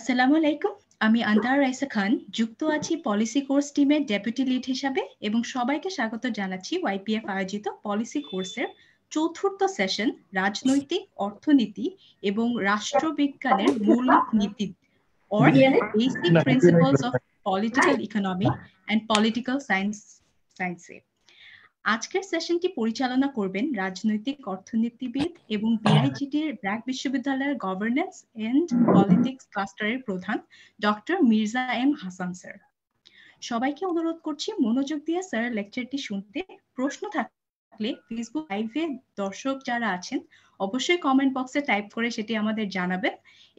আসসালামু আলাইকুম, আমি আন্তার রাইসা খান, যুক্ত আছি পলিসি কোর্স টিমের ডেপুটি লিড হিসাবে এবং সবাইকে স্বাগত জানাচ্ছি ওয়াইপিএফ আয়োজিত পলিসি কোর্সের চতুর্থ সেশন রাজনৈতিক অর্থনীতি এবং রাষ্ট্রবিজ্ঞানের মৌলিক নীতি or basic principles of political economy and political science. আজকের সেশনটি পরিচালনা করবেন রাজনৈতিক অর্থনীতিবিদ এবং বিআইজিটির ব্র্যাক বিশ্ববিদ্যালয়ের গভর্নেন্স এন্ড পলিটিক্স ক্লাস্টারের প্রধান doctor Mirza M Hasan sir. সবাইকে অনুরোধ করছি মনোযোগ দিয়ে স্যার লেকচারটি শুনতে। প্রশ্ন থাকলে ফেসবুক লাইভে দর্শক যারা আছেন অবশ্যই কমেন্ট বক্সে টাইপ করে সেটি আমাদের জানাবেন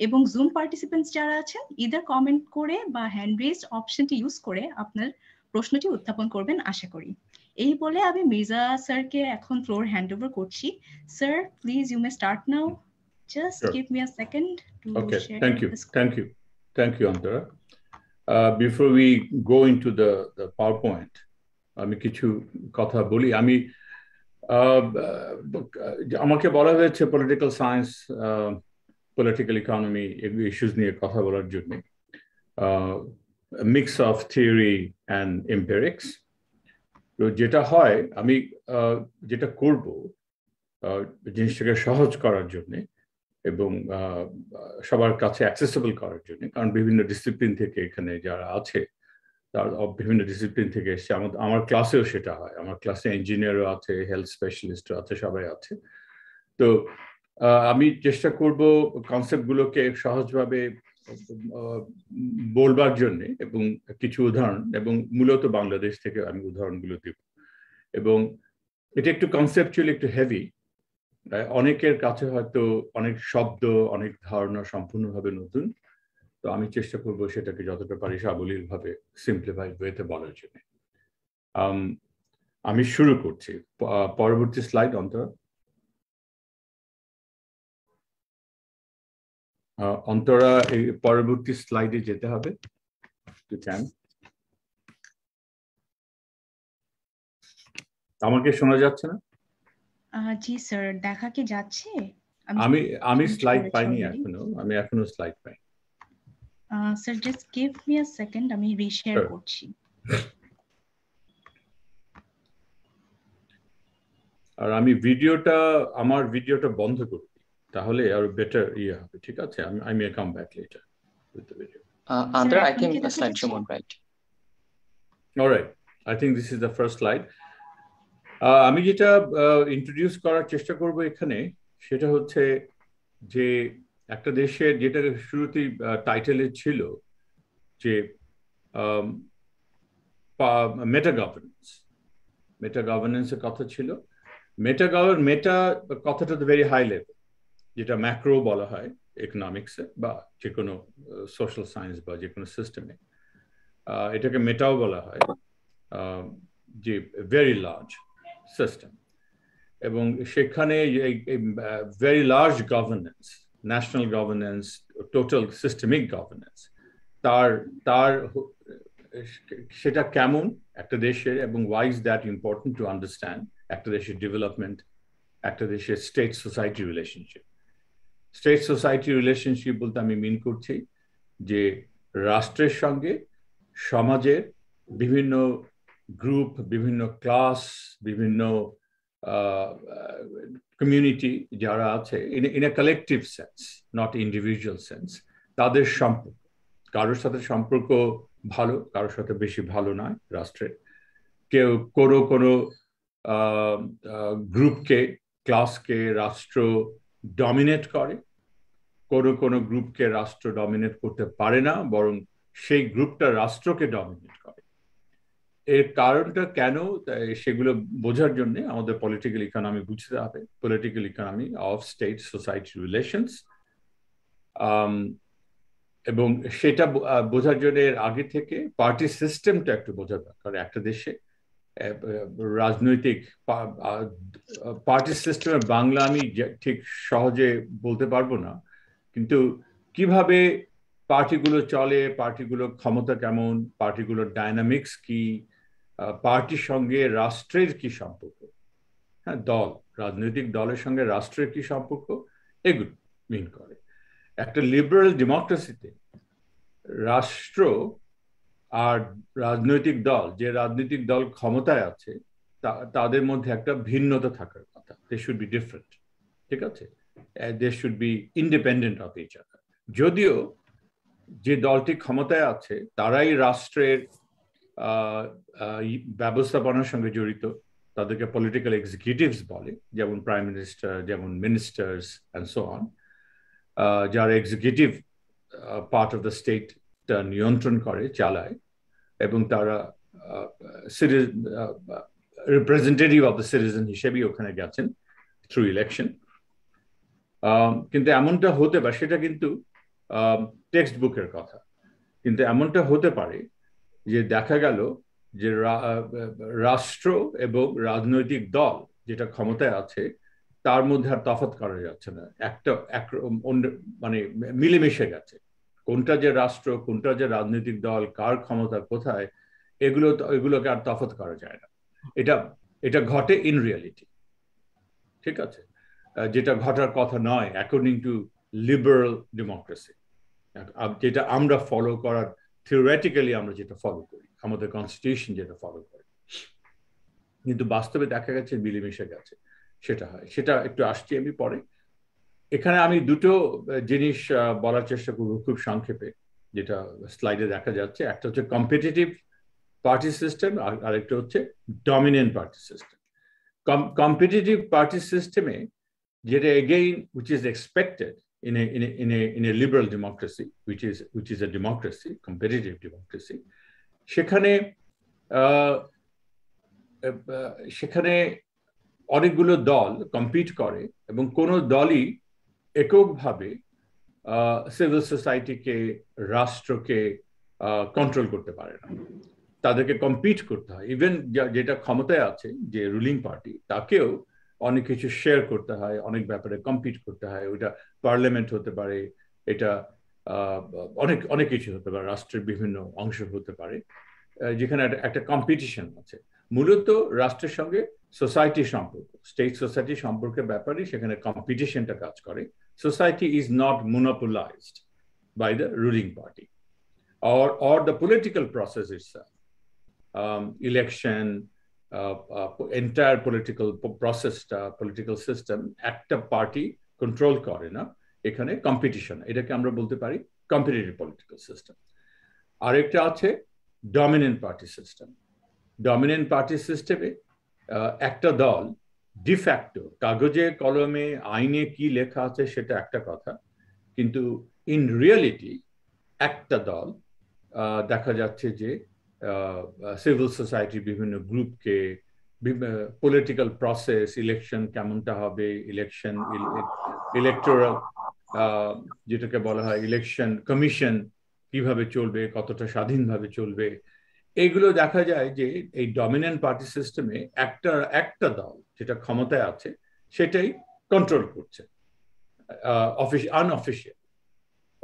এবং জুম পার্টিসিপেন্টস যারা আছেন ইদার কমেন্ট করে বা হ্যান্ড রেজড অপশনটি ইউজ করে আপনার প্রশ্নটি উত্থাপন করবেন আশা করি। এই বলে আমি মির্জা স্যারকে এখন ফ্লোর হ্যান্ড ওভার করছি। Sir, please you may start now. Just give me a second to share this. Thank you, Antara. Before we go into the PowerPoint, আমি কিছু কথা বলি। আমাকে বলা হয়েছে পলিটিক্যাল সায়েন্স, পলিটিক্যাল ইকোনমি এগুলো ইস্যুস নিয়ে কথা বলার জন্য, মিক্স অফ থিওরি অ্যান্ড এম্পিরিক্স। তো যেটা হয়, আমি যেটা করব জিনিসটাকে সহজ করার জন্য এবং সবার কাছে অ্যাক্সেসিবল করার জন্য, কারণ বিভিন্ন ডিসিপ্লিন থেকে এখানে যারা আছে তার বিভিন্ন ডিসিপ্লিন থেকে এসছে। আমার ক্লাসেও সেটা হয়, আমার ক্লাসে ইঞ্জিনিয়ারও আছে, হেলথ স্পেশালিস্টও আছে, সবাই আছে। তো আমি চেষ্টা করব কনসেপ্টগুলোকে সহজভাবে বলবার জন্য এবং কিছু উদাহরণ, এবং মূলত বাংলাদেশ থেকে আমি উদাহরণগুলো দেব। এবং এটা একটু কনসেপচুয়ালি একটু হেভি, অনেকের কাছে হয়তো অনেক শব্দ, অনেক ধারণা সম্পূর্ণভাবে নতুন। তো আমি চেষ্টা করব সেটাকে যতটা পারি সাবলীলভাবে সিম্পলিফাইড ওয়েতে বলার জন্য। আমি শুরু করছি। পরবর্তী স্লাইড অন্তরা। অন্তরা এই পরবর্তী স্লাইডে যেতে হবে। আমাকে শোনা যাচ্ছে না? জি স্যার, দেখা কি যাচ্ছে? আমি স্লাইড পাইনি এখনো, আমি এখনো slide pi. Sir just give me a second, আমি রিশেয়ার করছি। আর আমি আমার ভিডিওটা বন্ধ করে দিই, তাহলে আর বেটার ইয়ে হবে। ঠিক আছে, I may come back later with the video. Andra, I think the slide show on right. All right, I think this is the first slide. আমি যেটা ইন্ট্রোডিউস করার চেষ্টা করব এখানে, সেটা হচ্ছে যে একটা দেশের, যেটা শুরুতেই টাইটেলে ছিল যে মেটা গভর্নেন্সের কথা ছিল। মেটা কথাটা তো ভেরি হাই লেভেল, যেটা ম্যাক্রো বলা হয় ইকোনমিক্সে বা যে কোনো সোশ্যাল সায়েন্স বা যে কোনো সিস্টেমে। এটাকে মেটাও বলা হয়, যে ভেরি লার্জ সিস্টেম। এবং সেখানে very large governance, national governance, total systemic governance, তার সেটা কেমন একটা দেশের, এবং why is that important to understand একটা দেশের ডেভেলপমেন্ট, একটা দেশের state society relationship. State society relationship বলতে আমি মিন করছি যে রাষ্ট্রের সঙ্গে সমাজের বিভিন্ন গ্রুপ, বিভিন্ন ক্লাস, বিভিন্ন কমিউনিটি যারা আছে, in a collective sense, not individual sense, তাদের সম্পর্ক, কারোর সাথে সম্পর্ক ভালো, কারোর সাথে বেশি ভালো নয় রাষ্ট্রের। কেউ কোনো গ্রুপকে, ক্লাসকে রাষ্ট্র ডমিনেট করে, কোনো গ্রুপকে রাষ্ট্র ডমিনেট করতে পারে না, বরং সেই গ্রুপটা রাষ্ট্রকে ডমিনেট করে। এর কারণটা কেন, সেগুলো বোঝার জন্য আমাদের পলিটিক্যাল ইকোনমি বুঝতে হবে, political economy of state society relations. এবং সেটা বোঝার জন্য এর আগে থেকে পার্টি সিস্টেমটা একটু বোঝা দরকার। একটা দেশে রাজনৈতিক পার্টি সিস্টেমের বাংলা আমি ঠিক সহজে বলতে পারবো না, কিন্তু কিভাবে পার্টিগুলো চলে, পার্টিগুলোর ক্ষমতা কেমন, পার্টিগুলোর ডাইনামিক্স কি, পার্টির সঙ্গে রাষ্ট্রের কি সম্পর্ক, হ্যাঁ, রাজনৈতিক দলের সঙ্গে রাষ্ট্রের কি সম্পর্ক, এগুলো মিন করে। একটা লিবারেল ডেমোক্রেসিতে রাষ্ট্র আর রাজনৈতিক দল, যে রাজনৈতিক দল ক্ষমতায় আছে, তাদের মধ্যে একটা ভিন্নতা থাকার কথা। দে শুড বি ডিফারেন্ট, ঠিক আছে? They should be independent of each other. যদিও যে দলটি ক্ষমতায় আছে তারাই রাষ্ট্রের ব্যবস্থাপনার সঙ্গে জড়িত, তাদেরকে পলিটিক্যাল এক্সিকিউটিভস বলে, যেমন প্রাইম মিনিস্টার, যেমন মিনিস্টার্স অ্যান্ড সো অন, যারা এক্সিকিউটিভ পার্ট অফ দ্য স্টেটটা নিয়ন্ত্রণ করে, চালায়, এবং তারা রিপ্রেজেন্টেটিভ অফ দ্য সিটিজেন হিসেবেই ওখানে গেছেন থ্রু ইলেকশন। কিন্তু এমনটা হতে পারে, সেটা কিন্তু টেক্সট বুকের কথা, কিন্তু এমনটা হতে পারে যে দেখা গেল যে রাষ্ট্র এবং রাজনৈতিক দল যেটা ক্ষমতায় আছে তার মধ্যে আর তফাৎ করা যাচ্ছে না, মানে মিলেমিশে গেছে। কোনটা যে রাষ্ট্র, কোনটা যে রাজনৈতিক দল, কার ক্ষমতা কোথায়, এগুলোকে আর তফাৎ করা যায় না। এটা ঘটে ইন রিয়ালিটি, ঠিক আছে? যেটা ঘটার কথা নয় অ্যাকর্ডিং টু লিবারাল ডেমোক্রেসি, যেটা আমরা ফলো করার, থিওরিটিক্যালি আমরা যেটা ফলো করি, আমাদের কনস্টিটিউশন যেটা ফলো করে, কিন্তু বাস্তবে দেখা গেছে মিলেমিশে গেছে, সেটা হয়। সেটা একটু আসছি আমি পরে। এখানে আমি দুটো জিনিস বলার চেষ্টা করব খুব সংক্ষেপে, যেটা স্লাইডে দেখা যাচ্ছে। একটা হচ্ছে কম্পিটিটিভ পার্টি সিস্টেম, আর আরেকটা হচ্ছে dominant party system. Competitive party সিস্টেমে যেটা again which is expected in a liberal democracy, which is a democracy, competitive democracy, সেখানে অনেকগুলো দল কম্পিট করে এবং কোনো দলই এককভাবে সিভিল সোসাইটিকে, রাষ্ট্রকে কন্ট্রোল করতে পারে না। তাদেরকে কম্পিট করতে হয়। ইভেন যেটা ক্ষমতায় আছে, যে রুলিং পার্টি, তাকেও অনেক কিছু শেয়ার করতে হয়, অনেক ব্যাপারে কম্পিট করতে হয়। ওইটা পার্লামেন্ট হতে পারে, এটা অনেক কিছু হতে পারে, রাষ্ট্রের বিভিন্ন অংশ হতে পারে, যেখানে একটা কম্পিটিশন আছে। মূলত রাষ্ট্রের সঙ্গে সোসাইটির সম্পর্ক, স্টেট সোসাইটির সম্পর্কের ব্যাপারে সেখানে কম্পিটিশনটা কাজ করে। Society is not monopolized by the ruling party or the political process itself. Election, entire political process-টা, political system, একটা পার্টি কন্ট্রোল করে না, এখানে কম্পিটিশন, এটাকে আমরা বলতে পারি কম্পিটিটিভ পলিটিক্যাল সিস্টেম। আরেকটা আছে dominant party system. Dominant party সিস্টেমে একটা দল ডিফ্যাক্টো, কাগজে কলমে আইনে কি লেখা আছে সেটা একটা কথা, কিন্তু ইন রিয়েলিটি একটা দল দেখা যাচ্ছে যে সিভিল সোসাইটির বিভিন্ন গ্রুপকে, পলিটিক্যাল প্রসেস, ইলেকশন কেমনটা হবে, ইলেকশন, ইলেকটোরাল যেটাকে বলা হয় ইলেকশন কমিশন কিভাবে চলবে, কতটা স্বাধীনভাবে চলবে, এগুলো দেখা যায় যে এই ডমিনেন্ট পার্টি সিস্টেমে একটা দল যেটা ক্ষমতায় আছে সেটাই কন্ট্রোল করছে,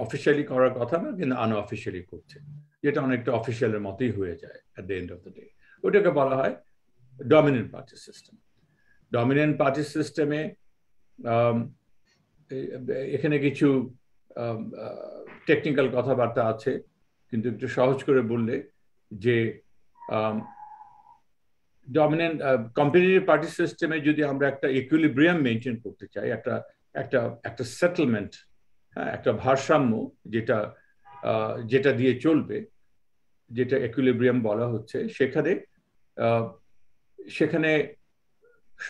অফিসিয়ালি করার কথা না, কিন্তু আনঅফিসিয়ালি করছে, যেটা অনেকটা অফিসিয়ালের মতোই হয়ে যায় at the end of the day. ওটাকে বলা হয় dominant party system. Dominant party সিস্টেমে এখানে কিছু টেকনিক্যাল কথাবার্তা আছে, কিন্তু একটু সহজ করে বললে যে ডমিনেন্ট কম্পিটিটিভ পার্টি সিস্টেমে যদি আমরা একটা ইকুইলিব্রিয়াম মেনটেন করতে চাই, একটা সেটেলমেন্ট, একটা ভারসাম্য যেটা দিয়ে চলবে, যেটা ইকুইলিব্রিয়াম বলা হচ্ছে, সেখানে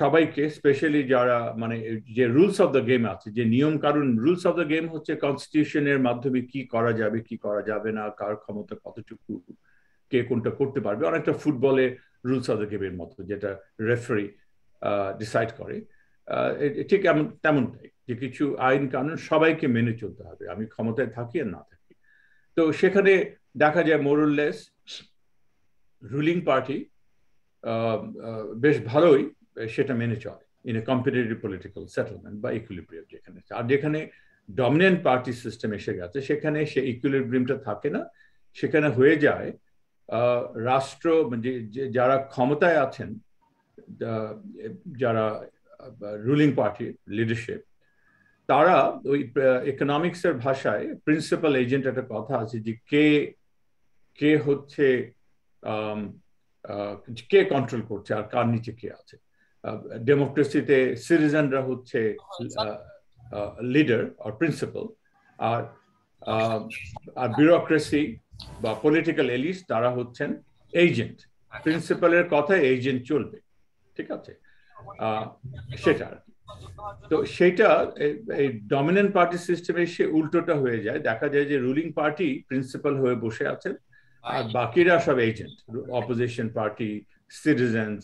সবাইকে, স্পেশালি যারা মানে যে রুলস অফ দ্য গেম আছে, যে নিয়ম কারণ, রুলস অফ দ্য গেম হচ্ছে কনস্টিটিউশনের মাধ্যমে কি করা যাবে, কি করা যাবে না, কার ক্ষমতা কতটুকু, কে কোনটা করতে পারবে, অনেকটা ফুটবলে রুলস অফ দ্য গেমের মতো, যেটা রেফারি ডিসাইড করে। ঠিক তেমনটাই, যে কিছু আইন কানুন সবাইকে মেনে চলতে হবে, আমি ক্ষমতায় থাকি আর না থাকি। তো সেখানে দেখা যায় মোরলেস রুলিং পার্টি বেশ ভালোই সেটা মেনে চলে in a competitive political settlement বা ইকুইলিব্রিয়াম যেখানে। আর যেখানে ডমিনেন্ট পার্টি সিস্টেম এসে গেছে সেখানে সে ইকুইলিব্রিয়ামটা থাকে না, সেখানে হয়ে যায় রাষ্ট্র, যারা ক্ষমতায় আছেন, যারা রুলিং পার্টি লিডারশিপ, তারা ওই ইকোনমিক্সের ভাষায় প্রিন্সিপাল এজেন্ট একটা কথা আছে যে কে হচ্ছে কে কন্ট্রোল করছে আর কার নিচে কে আছে। ডেমোক্রেসিতে সিটিজেনরা হচ্ছে লিডার আর প্রিন্সিপাল, আর ব্যুরোক্রেসি বা পলিটিক্যাল এলিট তারা হচ্ছেন এজেন্ট। প্রিন্সিপালের কথায় এজেন্ট চলবে, ঠিক আছে? সেটা আর কি। তো সেটা এই ডমিনেন্ট পার্টি সিস্টেমে সে উল্টোটা হয়ে যায়, দেখা যায় যে রুলিং পার্টি প্রিন্সিপাল হয়ে বসে আছেন আর বাকিরা সব agent, opposition party, citizens,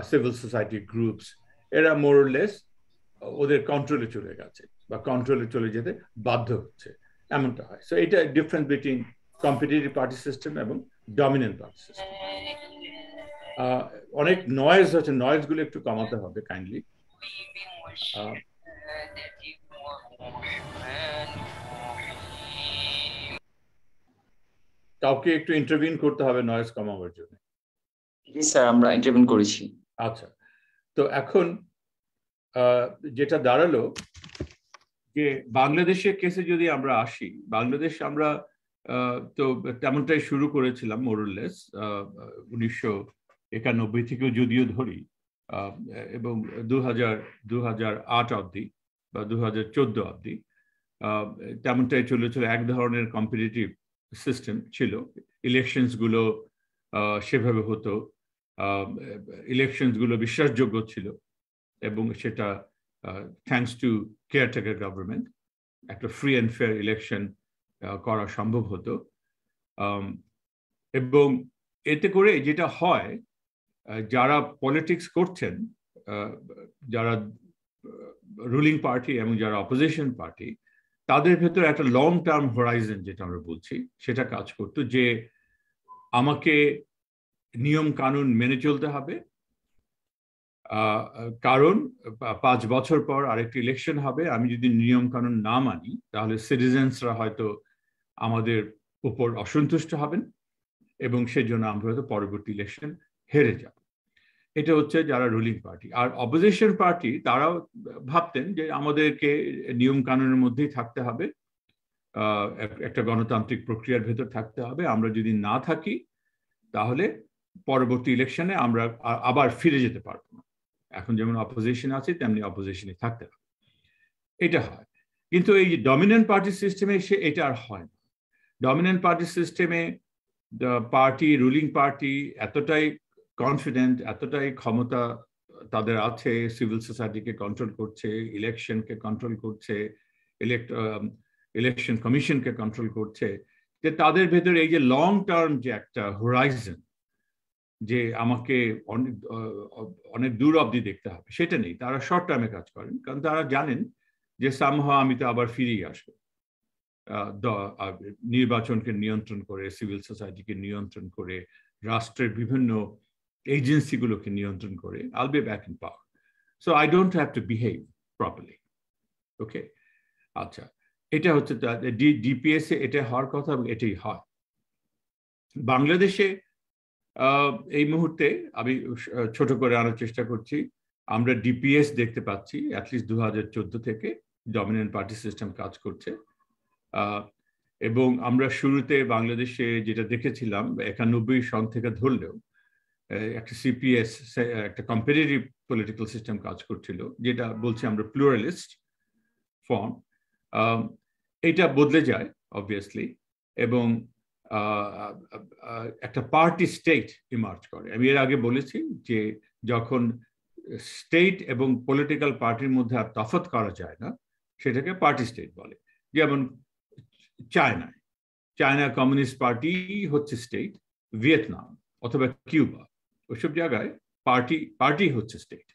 civil society groups, এরা মোরলেস ওদের কন্ট্রোলে চলে গেছে বা কন্ট্রোলে চলে যেতে বাধ্য হচ্ছে, এমনটা হয়। সো এটা difference between competitive party system এবং ডমিনেন্ট পার্টি সিস্টেম। অনেক নয়েজ হচ্ছে, নয়েজ গুলো একটু কমাতে হবে কাইন্ডলি। কাউকে একটু ইন্টারভিউ করতে হবে নয়েজ কমাবার জন্য। জি স্যার, আমরা ইন্টারভিউ করেছি। আচ্ছা, তো এখন যেটা দাঁড়ালো যে বাংলাদেশের কেসে যদি আমরা আসি, বাংলাদেশ আমরা তো তেমনটাই শুরু করেছিলাম মোরলেস 1991 থেকেও যদিও ধরি, এবং 2008 অবধি বা 2014 অবধি তেমনটাই চলেছিল। এক ধরনের কম্পিটিটিভ সিস্টেম ছিল, ইলেকশনস গুলো সেভাবে হতো, ইলেকশনস গুলো বিশ্বাসযোগ্য ছিল এবং সেটা থ্যাঙ্কস টু কেয়ারটেকার গভর্নমেন্ট একটা ফ্রি অ্যান্ড ফেয়ার ইলেকশন করা সম্ভব হতো। এবং এতে করে যেটা হয়, যারা পলিটিক্স করছেন, যারা রুলিং পার্টি এবং যারা অপোজিশন পার্টি, তাদের ভেতরে একটা লং টার্ম হরাইজন যেটা আমরা বলছি সেটা কাজ করতো, যে আমাকে নিয়ম কানুন মেনে চলতে হবে, কারণ 5 বছর পর আরেকটি ইলেকশন হবে, আমি যদি নিয়ম কানুন না মানি তাহলে সিটিজেন্সরা হয়তো আমাদের উপর অসন্তুষ্ট হবেন এবং সেজন্য আমরা হয়তো পরবর্তী ইলেকশন হেরে যাব। এটা হচ্ছে যারা রুলিং পার্টি। আর অপোজিশন পার্টি তারাও ভাবতেন যে আমাদেরকে নিয়ম কানুনের মধ্যেই থাকতে হবে, একটা গণতান্ত্রিক প্রক্রিয়ার ভেতর থাকতে হবে, আমরা যদি না থাকি তাহলে পরবর্তী ইলেকশনে আমরা আবার ফিরে যেতে পারবো না, এখন যেমন অপোজিশন আছে তেমনি অপোজিশনে থাকতে হবে, এটা হয়। কিন্তু এই যে ডমিনেন্ট পার্টি সিস্টেমে এটা আর হয় না। ডমিনেন্ট পার্টি সিস্টেমে পার্টি, রুলিং পার্টি এতটাই কনফিডেন্ট, এতটাই ক্ষমতা তাদের আছে, সিভিল সোসাইটিকে কন্ট্রোল করছে, ইলেকশনকে কন্ট্রোল করছে, ইলেকশন কমিশনকে কন্ট্রোল করছে, যে তাদের ভেতরে এই যে লং টার্ম যে একটা হোরাইজন, যে আমাকে অনেক দূর অবধি দেখতে হবে, সেটা নেই। তারা শর্ট টার্মে কাজ করেন, কারণ তারা জানেন যে সামহাও আমি তো আবার ফিরেই আসবো, নির্বাচনকে নিয়ন্ত্রণ করে, সিভিল সোসাইটিকে নিয়ন্ত্রণ করে, রাষ্ট্রের বিভিন্ন এজেন্সিগুলোকে নিয়ন্ত্রণ করে, I'll be back in power. So I don't have to behave properly. Okay? আচ্ছা, এটা হচ্ছে ডিপিএস এ এটা হওয়ার কথা এবং এটাই হয়। বাংলাদেশে এই মুহূর্তে আমি ছোট করে আনার চেষ্টা করছি, আমরা ডিপিএস দেখতে পাচ্ছি অ্যাটলিস্ট 2014 থেকে ডমিনেন্ট পার্টি সিস্টেম কাজ করছে। এবং আমরা শুরুতে বাংলাদেশে যেটা দেখেছিলাম 91 সন থেকে ধরলেও একটা সিপিএস, একটা কম্পিটিটিভ পলিটিক্যাল সিস্টেম কাজ করছিল, যেটা বলছি আমরা প্লুরালিস্ট ফর্ম। এটা বদলে যায় অবভিয়াসলি এবং একটা পার্টি স্টেট ইমার্জ করে। আমি এর আগে বলেছি যে যখন স্টেট এবং পলিটিক্যাল পার্টির মধ্যে আর তফাৎ করা যায় না, সেটাকে পার্টি স্টেট বলে। যেমন চায়না কমিউনিস্ট পার্টি হচ্ছে স্টেট, ভিয়েতনাম অথবা কিউবা, ওইসব জায়গায় পার্টি হচ্ছে স্টেট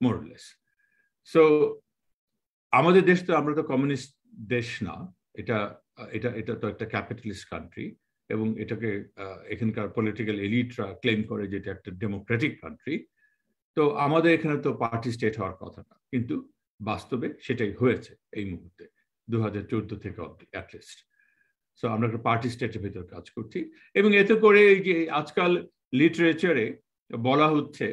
মোরলেস। সো আমাদের দেশ তো, আমরা তো কমিউনিস্ট দেশ না, এটা তো একটা ক্যাপিটালিস্ট কান্ট্রি এবং এটাকে এখানকার পলিটিক্যাল এলিটরা ক্লেম করে যে এটা একটা ডেমোক্রেটিক কান্ট্রি। তো আমাদের এখানে তো পার্টি স্টেট হওয়ার কথা না, কিন্তু বাস্তবে সেটাই হয়েছে এই মুহূর্তে 2014 থেকে অ্যাটলিস্ট। সো আমরা একটা পার্টি স্টেটের ভিতর কাজ করছি এবং এতে করে যে আজকাল লিটারেচারে বলা হচ্ছে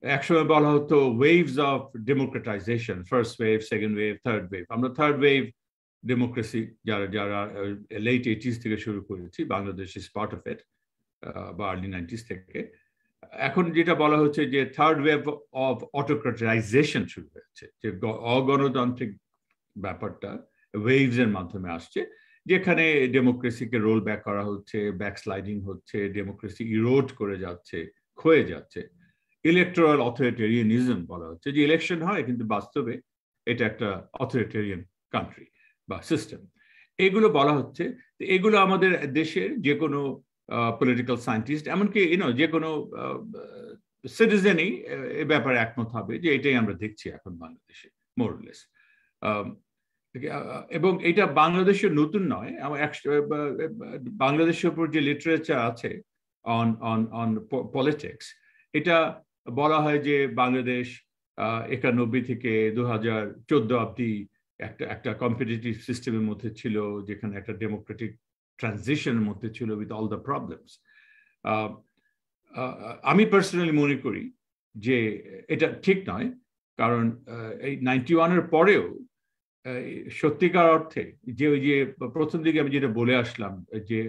একসময় বলা হতো waves of democratisation, first wave, second wave, third wave. আমরা থার্ড ওয়েভ ডেমোক্রেসি যারা লেট 80s থেকে শুরু করেছি, Bangladesh is part of it, বা আর্লি 90s থেকে। এখন যেটা বলা হচ্ছে যে থার্ড ওয়েভ অফ অটোক্রেটাইজেশন শুরু হয়েছে, যে অগণতান্ত্রিক ব্যাপারটা ওয়েভস এর মাধ্যমে আসছে, যেখানে ডেমোক্রেসিকে রোল ব্যাক করা হচ্ছে, ব্যাকস্লাইডিং হচ্ছে, ডেমোক্রেসি ইরোড করে যাচ্ছে, ক্ষয়ে যাচ্ছে। ইলেকটোরাল অথরিটেরিয়ানিজম বলা হচ্ছে, যে ইলেকশন হয় কিন্তু বাস্তবে এটা একটা অথরিটেরিয়ান কান্ট্রি বা সিস্টেম। এগুলো বলা হচ্ছে। এগুলো আমাদের দেশের যে কোনো পলিটিক্যাল সায়েন্টিস্ট, এমনকি যে কোনো সিটিজেনই এ ব্যাপারে একমত হবে যে এটাই আমরা দেখছি এখন বাংলাদেশে মোরলেস। এবং এটা বাংলাদেশের নতুন নয়। বাংলাদেশের উপর যে লিটারেচার আছে অন পলিটিক্স, এটা বলা হয় যে বাংলাদেশ 91 থেকে 2014 অব্দি একটা কম্পিটিটিভ সিস্টেমের মধ্যে ছিল, যেখানে একটা ডেমোক্রেটিক ট্রানজিশনের মধ্যে ছিল উইথ অল দ্য প্রবলেমস। আমি পার্সোনালি মনে করি যে এটা ঠিক নয়, কারণ এই 91-এর পরেও সত্যিকার অর্থে যে ওই যে প্রথম দিকে আমি যেটা বলে আসলাম, যে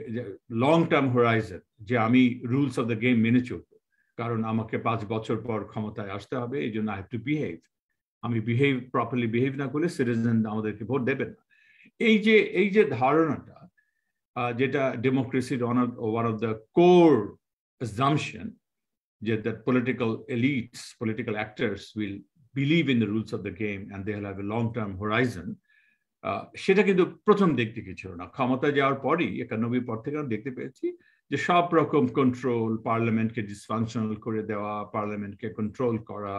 লং টার্ম হরাইজন, যে আমি রুলস অফ দ্য গেম মেনে চলবো, কারণ আমাকে 5 বছর পর ক্ষমতায় আসতে হবে, এই জন্য আই হ্যাভ টু বিহেভ। আমি প্রপারলি বিহেভ না করলে সিটিজেন আমাদেরকে ভোট দেবেন না। এই যে ধারণাটা, যেটা ডেমোক্রেসির one of the core assumption, that political elites, political actors will believe in the rules of the game and they'll have a long-term horizon. সেটা কিন্তু প্রথম দিক থেকে ছিল না। ক্ষমতা যাওয়ার পরই 91 পর থেকে আমরা দেখতে পেয়েছি যে সব রকম কন্ট্রোল, পার্লামেন্টকে ডিসফাংশনাল করে দেওয়া, পার্লামেন্টকে কন্ট্রোল করা,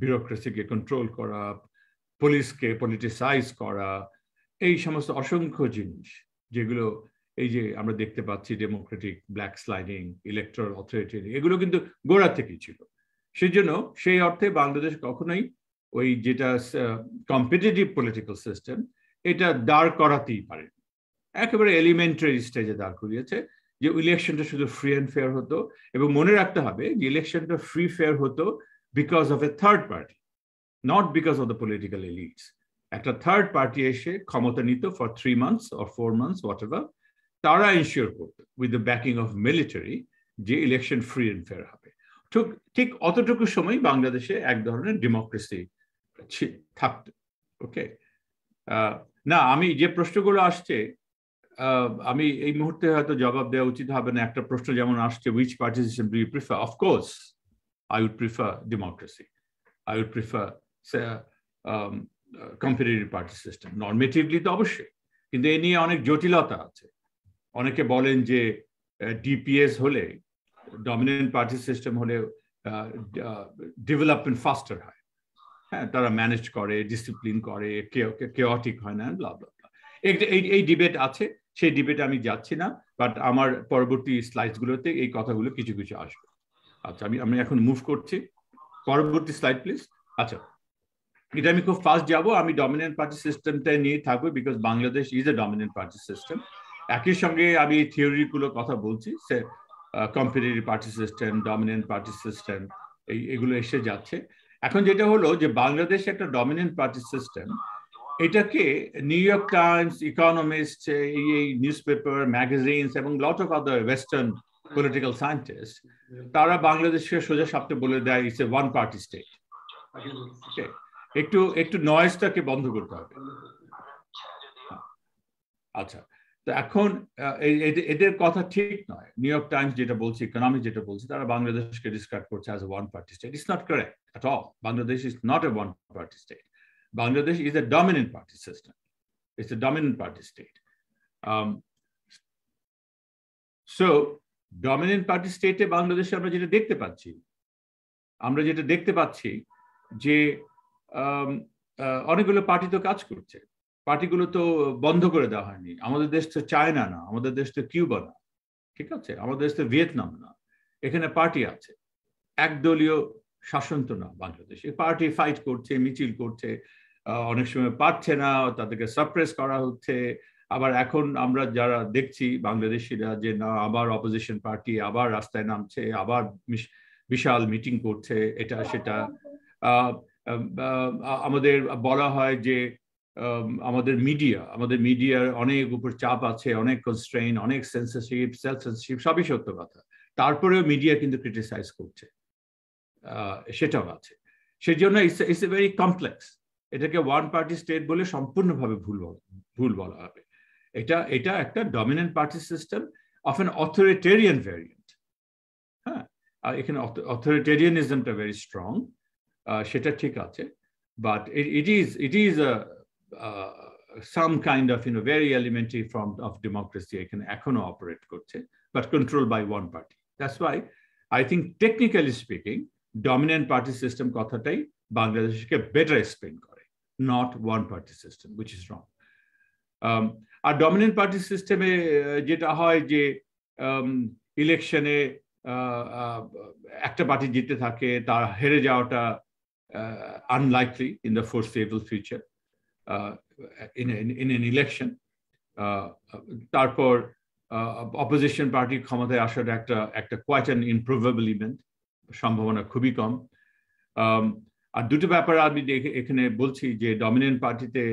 ব্যুরোক্রেসিকে কন্ট্রোল করা, পুলিশকে পলিটিসাইজ করা, এই সমস্ত অসংখ্য জিনিস যেগুলো এই যে আমরা দেখতে পাচ্ছি, Democratic black sliding, electoral authority, এগুলো কিন্তু গোড়া থেকেই ছিল। সেজন্য সেই অর্থে বাংলাদেশ কখনোই ওই যেটা কম্পিটিটিভ পলিটিক্যাল সিস্টেম, এটা দাঁড় করাতেই পারে, একেবারে এলিমেন্টারি স্টেজে দাঁড় করিয়েছে, যে ইলেকশনটা শুধু ফ্রি অ্যান্ড ফেয়ার হতো। এবং মনে রাখতে হবে যে ইলেকশনটা ফ্রি ফেয়ার হতো because of a third party, not because of the political elites. একটা থার্ড পার্টি এসে ক্ষমতা নিত for 3 months or 4 months, whatever, তারা ইনশিওর করতো with the backing of military যে ইলেকশন ফ্রি অ্যান্ড ফেয়ার হবে। ঠিক অতটুকু সময় বাংলাদেশে এক ধরনের ডেমোক্রেসি থাকতো। ওকে, না আমি যে প্রশ্নগুলো আসছে, আমি এই মুহূর্তে হয়তো জবাব দেওয়া উচিত হবে না। একটা প্রশ্ন যেমন আসছে, which party system do you prefer? Of course, I would prefer democracy. I would prefer competitive party system. Normatively তো অবশ্যই, কিন্তু এ নিয়ে অনেক জটিলতা আছে। অনেকে বলেন যে ডিপিএস হলে, ডমিনেন্ট পার্টি সিস্টেম হলে ডেভেলপমেন্ট ফাস্টার হয়। হ্যাঁ, তারা ম্যানেজ করে, ডিসিপ্লিন করে, কেওটিক হয় না, ব্লা ব্লা ব্লা। এই ডিবেট আছে, সেই ডিবেটে আমি যাচ্ছি না, বাট আমার পরবর্তী স্লাইডসগুলোতে এই কথাগুলো কিছু কিছু আসবে। আচ্ছা, আমি এখন মুভ করছি, পরবর্তী স্লাইড প্লিজ। আচ্ছা, এটা আমি খুব ফাস্ট যাব, আমি ডমিনেন্ট পার্টি সিস্টেমটা নিয়ে থাকবো, because Bangladesh is a dominant party system. একই সঙ্গে আমি এই থিওরিগুলো কথা বলছি, সে competitive party system, dominant party system, এগুলো এসে যাচ্ছে। এখন যেটা হলো যে বাংলাদেশ একটা ডমিনেন্ট পার্টি সিস্টেম, এটাকে নিউ ইয়র্ক টাইমস, ইকোনমিস্ট, এই নিউজ পেপার, ম্যাগাজিনস এবং lot of other western political scientist, তারা বাংলাদেশকে সোজা সাপটে বলে দেয় it's a one party state. একটু নয়েজটাকে বন্ধ করতে হবে। আচ্ছা, তো এখন এদের কথা ঠিক নয়। নিউ ইয়র্ক টাইমস যেটা বলছে, ইকোনমিক যেটা বলছে, তারা বাংলাদেশকে ডিসক্রাইব করছে as a one party state. It's not correct at all. Bangladesh is not a one party state. Bangladesh is a dominant party system. It's a dominant party state. So, dominant party state e Bangladesh আমরা যেটা দেখতে পাচ্ছি যে অনেকগুলো party তো কাজ করছে। পার্টিগুলো তো বন্ধ করে দেওয়া হয়নি। আমাদের দেশ তো চায়না না, আমাদের দেশ তো কিউবা না, ঠিক আছে? আমাদের দেশ তো ভিয়েতনাম না। এখানে পার্টি আছে, একদলীয় শাসন তো না বাংলাদেশে। পার্টি ফাইট করছে, মিছিল করছে, অনেক সময় পারছে না, তাদেরকে সাপ্রেস করা হচ্ছে। আবার এখন আমরা যারা দেখছি বাংলাদেশিরা, যে না, আবার অপোজিশন পার্টি আবার রাস্তায় নামছে, আবার বিশাল মিটিং করছে, এটা সেটা। আমাদের বলা হয় যে আমাদের মিডিয়ার অনেক উপর চাপ আছে, অনেক কনস্ট্রেইন, অনেক সেন্সরশিপ, সেলফ সেন্সরশিপ, সবই সত্য কথা। তারপরেও মিডিয়া কিন্তু ক্রিটিসাইজ করছে, সেটাও আছে। সেই জন্য ইটস এ ভেরি কমপ্লেক্স। এটাকে ওয়ান পার্টি স্টেট বলে সম্পূর্ণভাবে ভুল বলা হবে। এটা একটা dominant party system of an authoritarian variant. হ্যাঁ, আর এখানে অথরিটেরিয়ানিজমটা ভেরি স্ট্রং, সেটা ঠিক আছে, but it is some kind of very elementary form of democracy এখানে এখনো অপারেট করছে, but controlled by one party. That's why I think technically speaking dominant party system কথাটাই বাংলাদেশকে better explain করে, not one party system, which is wrong. আর dominant party সিস্টেমে যেটা হয় যে ইলেকশনে একটা পার্টি জিতে থাকে, তার হেরে যাওয়াটা unlikely in the foreseeable future in an election. তারপর অপোজিশন পার্টি ক্ষমতায় আসার একটা quite an improbable event, সম্ভাবনা খুবই কম। আর দুটো ব্যাপার আমি এখানে বলছি যে ডমিনেন্ট পার্টিতে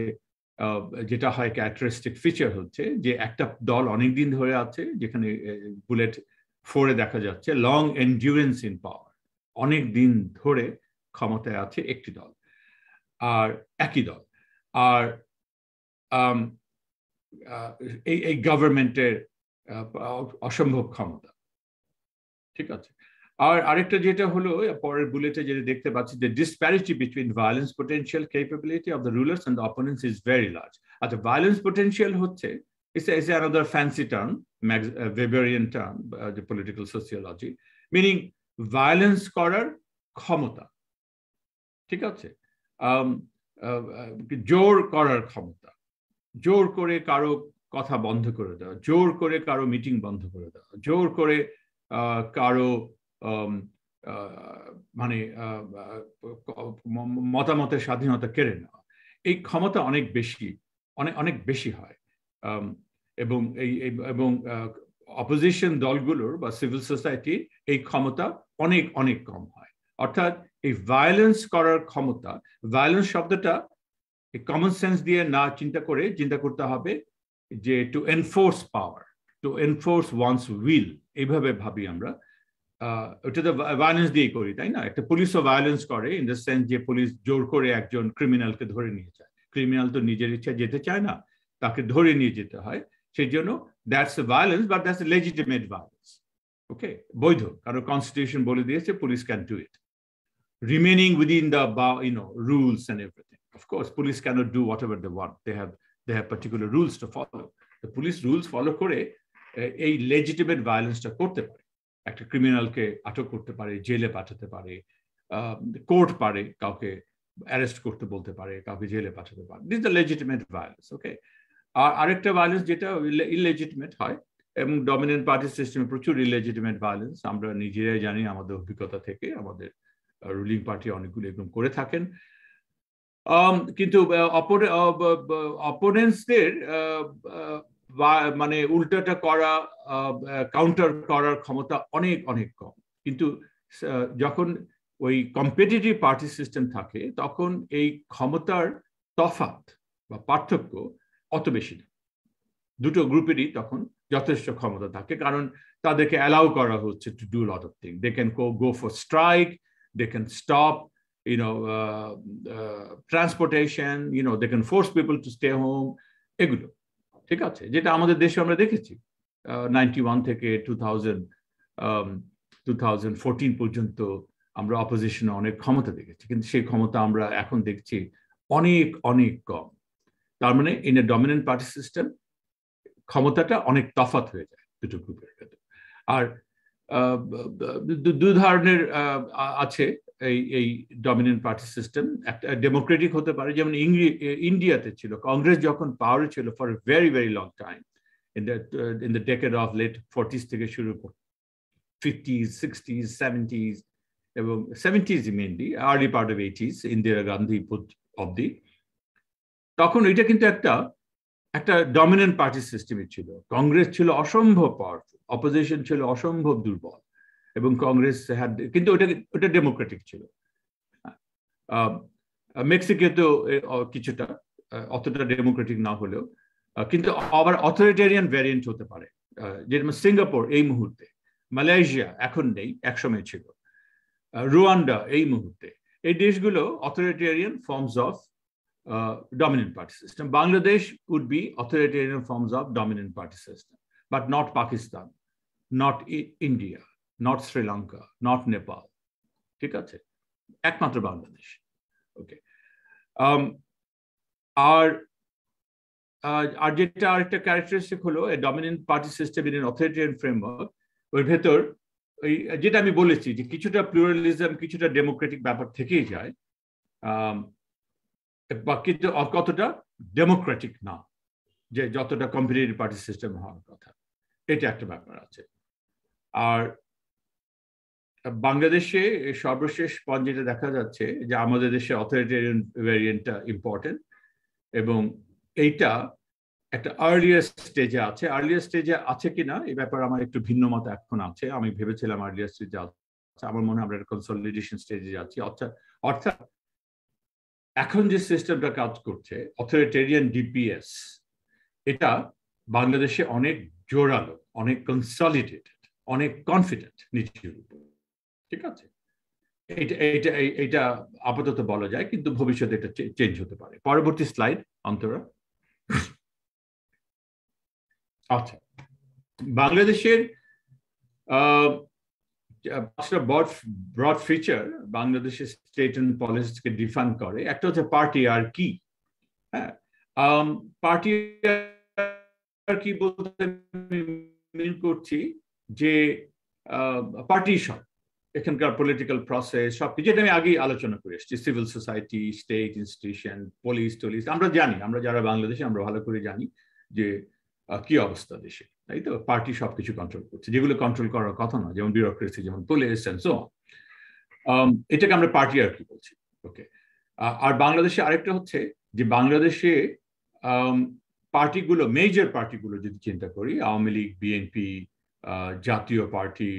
যেটা হয় ক্যারেক্টারিস্টিক ফিচার হচ্ছে যে একটা দল অনেকদিন ধরে আছে, যেখানে বুলেট 4-এ দেখা যাচ্ছে লং এন্ডিউরেন্স ইন পাওয়ার, অনেক দিন ধরে ক্ষমতায় আছে একটি দল আর একই দল, আর এই গভর্নমেন্টের অসম্ভব ক্ষমতা, ঠিক আছে। আর আরেকটা যেটা হলো পরের বুলেটে যেটা দেখতে পাচ্ছি, the disparity between violence potential capability of the rulers and the opponents is very large. আচ্ছা, violence potential হচ্ছে is another fancy term, Weberian term, the political sociology, meaning violence করার ক্ষমতা, ঠিক আছে, জোর করার ক্ষমতা, জোর করে কারো কথা বন্ধ করে দেওয়া, জোর করে কারো মিটিং বন্ধ করে দেওয়া, জোর করে কারো মানে মতামতের স্বাধীনতা কেড়ে নেওয়া, এই ক্ষমতা অনেক বেশি হয়। এবং অপোজিশন দলগুলোর বা সিভিল সোসাইটি এই ক্ষমতা অনেক কম হয়। অর্থাৎ এই ভায়োলেন্স করার ক্ষমতা, ভায়োলেন্স শব্দটা কমন সেন্স দিয়ে না চিন্তা করতে হবে যে to enforce power, to enforce one's will, এইভাবে ভাবি আমরা। ওটা তো ভায়োলেন্স দিয়েই করি, তাই না? একটা পুলিশও ভায়োলেন্স করে ইন দ্য সেন্স যে পুলিশ জোর করে একজন ক্রিমিনালকে ধরে নিয়ে যায়। ক্রিমিনাল তো নিজের ইচ্ছা যেতে চায় না, তাকে ধরে নিয়ে যেতে হয়। সেই জন্য that's a violence, but that's a legitimate violence. Okay, বৈধ, কারণ কনস্টিটিউশন বলে দিয়েছে police can do it, remaining within the rules and everything. Of course, police cannot do whatever they want. They have particular rules to follow. The police rules follow করে এই legitimate violence-টা করতে পারে। একটা ক্রিমিনালকে আটক করতে পারে, জেলে পাঠাতে পারে, কোর্ট পারে কাউকে অ্যারেস্ট করতে বলতে পারে, কাউকে জেলে পাঠাতে পারে। This is the legitimate violence, okay? আর আরেকটা ভায়োলেন্স যেটা ইলেজিটিমেট হয়, এবং ডমিনেন্ট পার্টি সিস্টেমে প্রচুর ইলেজিটিমেট ভায়োলেন্স আমরা নিজেরাই জানি আমাদের অভিজ্ঞতা থেকে, আমাদের রুলিং পার্টি অনেকগুলো এরকম করে থাকেন। কিন্তু অপোনেন্টসদের মানে উল্টাটা করা, কাউন্টার করার ক্ষমতা অনেক কম। কিন্তু যখন ওই কম্পিটিটিভ পার্টি সিস্টেম থাকে, তখন এই ক্ষমতার তফাৎ বা পার্থক্য অত বেশি না। দুটো গ্রুপেরই তখন যথেষ্ট ক্ষমতা থাকে, কারণ তাদেরকে অ্যালাউ করা হচ্ছে to do lot of thing. They can go for strike, they can stop transportation, they can force people to stay home, এগুলো ঠিক আছে, যেটা আমাদের দেশে আমরা দেখেছি 91 থেকে 2014 পর্যন্ত আমরা অপোজিশনে অনেক ক্ষমতা দেখেছি, কিন্তু সেই ক্ষমতা আমরা এখন দেখছি অনেক কম। তার মানে in a dominant party system ক্ষমতাটা অনেক তফাৎ হয়ে যায় দুটো গ্রুপের ক্ষেত্রে। আর দু ধরনের আছে এই ডমিনেন্ট পার্টি সিস্টেম। একটা ডেমোক্রেটিক হতে পারে, যেমন ইন্ডিয়াতে ছিল, কংগ্রেস যখন পাওয়ারে ছিল for very long time, in the decade of late 40s থেকে শুরু করে 50s, 60s, 70s এবং 70s mainly, early part of 80s, Indira Gandhi অবধি। তখন এটা কিন্তু একটা ডমিনেন্ট পার্টি সিস্টেমে ছিল। কংগ্রেস ছিল অসম্ভব পাওয়ারফুল, অপোজিশন ছিল অসম্ভব দুর্বল, এবং কংগ্রেস কিন্তু ওটা ডেমোক্রেটিক ছিল। মেক্সিকোতেও কিছুটা, অতটা ডেমোক্রেটিক না হলেও, কিন্তু আবার অথরিটেরিয়ান ভ্যারিয়েন্ট হতে পারে, যেরকম সিঙ্গাপুর এই মুহূর্তে, মালয়েশিয়া এখন নেই, একসময় ছিল, রুয়ান্ডা এই মুহূর্তে, এই দেশগুলো authoritarian forms of dominant party system. Bangladesh would be authoritarian forms of dominant party system, but not Pakistan, not India, not Sri Lanka, not Nepal. ঠিক আছে, একমাত্র বাংলাদেশ। ওকে, আর যেটা আরেকটা ক্যারেক্টারিস্টিক হলো dominant party system in authoritarian framework, ওর ভেতর ওই যেটা আমি বলেছি যে কিছুটা প্লুরালিজম, কিছুটা ডেমোক্রেটিক ব্যাপার থেকেই যায়, কিন্তু কতটা ডেমোক্রেটিক না, যে যতটা কম্পিটিটিভ পার্টি সিস্টেম হওয়ার কথা, এটা একটা ব্যাপার আছে। আর বাংলাদেশে সর্বশেষ পয়েন্ট যেটা দেখা যাচ্ছে যে আমাদের দেশে অথরিটেরিয়ান ভ্যারিয়েন্টটা ইম্পর্টেন্ট, এবং এইটা একটা আর্লিয়ার স্টেজে আছে। আর্লিয়ার স্টেজে আছে কিনা এই ব্যাপারে আমার একটু ভিন্ন মত এখন আছে। আমি ভেবেছিলাম আর্লিয়ার স্টেজে আছে, আমার মনে হয় আমরা একটা কনসলিডেশন স্টেজে যাচ্ছি। অর্থাৎ এখন যে সিস্টেমটা কাজ করছে অথরিটেরিয়ান ডিপিএস, এটা বাংলাদেশে অনেক জোরালো, অনেক কনসলিডেটেড, অনেক কনফিডেন্ট নিজের উপর। ঠিক আছে, এটা আপাতত বলা যায়, কিন্তু ভবিষ্যতে এটা চেঞ্জ হতে পারে। পরবর্তী স্লাইড অন্তরা। আচ্ছা, বাংলাদেশের পাঁচটা ব্রড ফিচার বাংলাদেশের স্টেট এন্ড পলিসিকে ডিফাইন করে। একটা হচ্ছে পার্টি আর কি। হ্যাঁ, পার্টি আর কি বলতে মিন করছি যে পার্টি সব এখানকার পলিটিক্যাল প্রসেস সবকিছু, যেটা আমি আগেই আলোচনা করে এসেছি, civil society, state institution, police টলিশ, আমরা জানি, আমরা যারা বাংলাদেশে আমরা ভালো করে জানি যে কি অবস্থা দেশে, তাই তো? পার্টি সবকিছু কন্ট্রোল করছে, যেগুলো কন্ট্রোল করার কথা না, যেমন বিউরোক্রেসি, যেমন পুলিশ এন্ড সো অন, এটাকে আমরা পার্টি আর কি বলছি। ওকে, আর বাংলাদেশে আরেকটা হচ্ছে যে বাংলাদেশে পার্টিগুলো, মেজর পার্টিগুলো যদি চিন্তা করি, আওয়ামী লীগ, বিএনপি, জাতীয় পার্টি,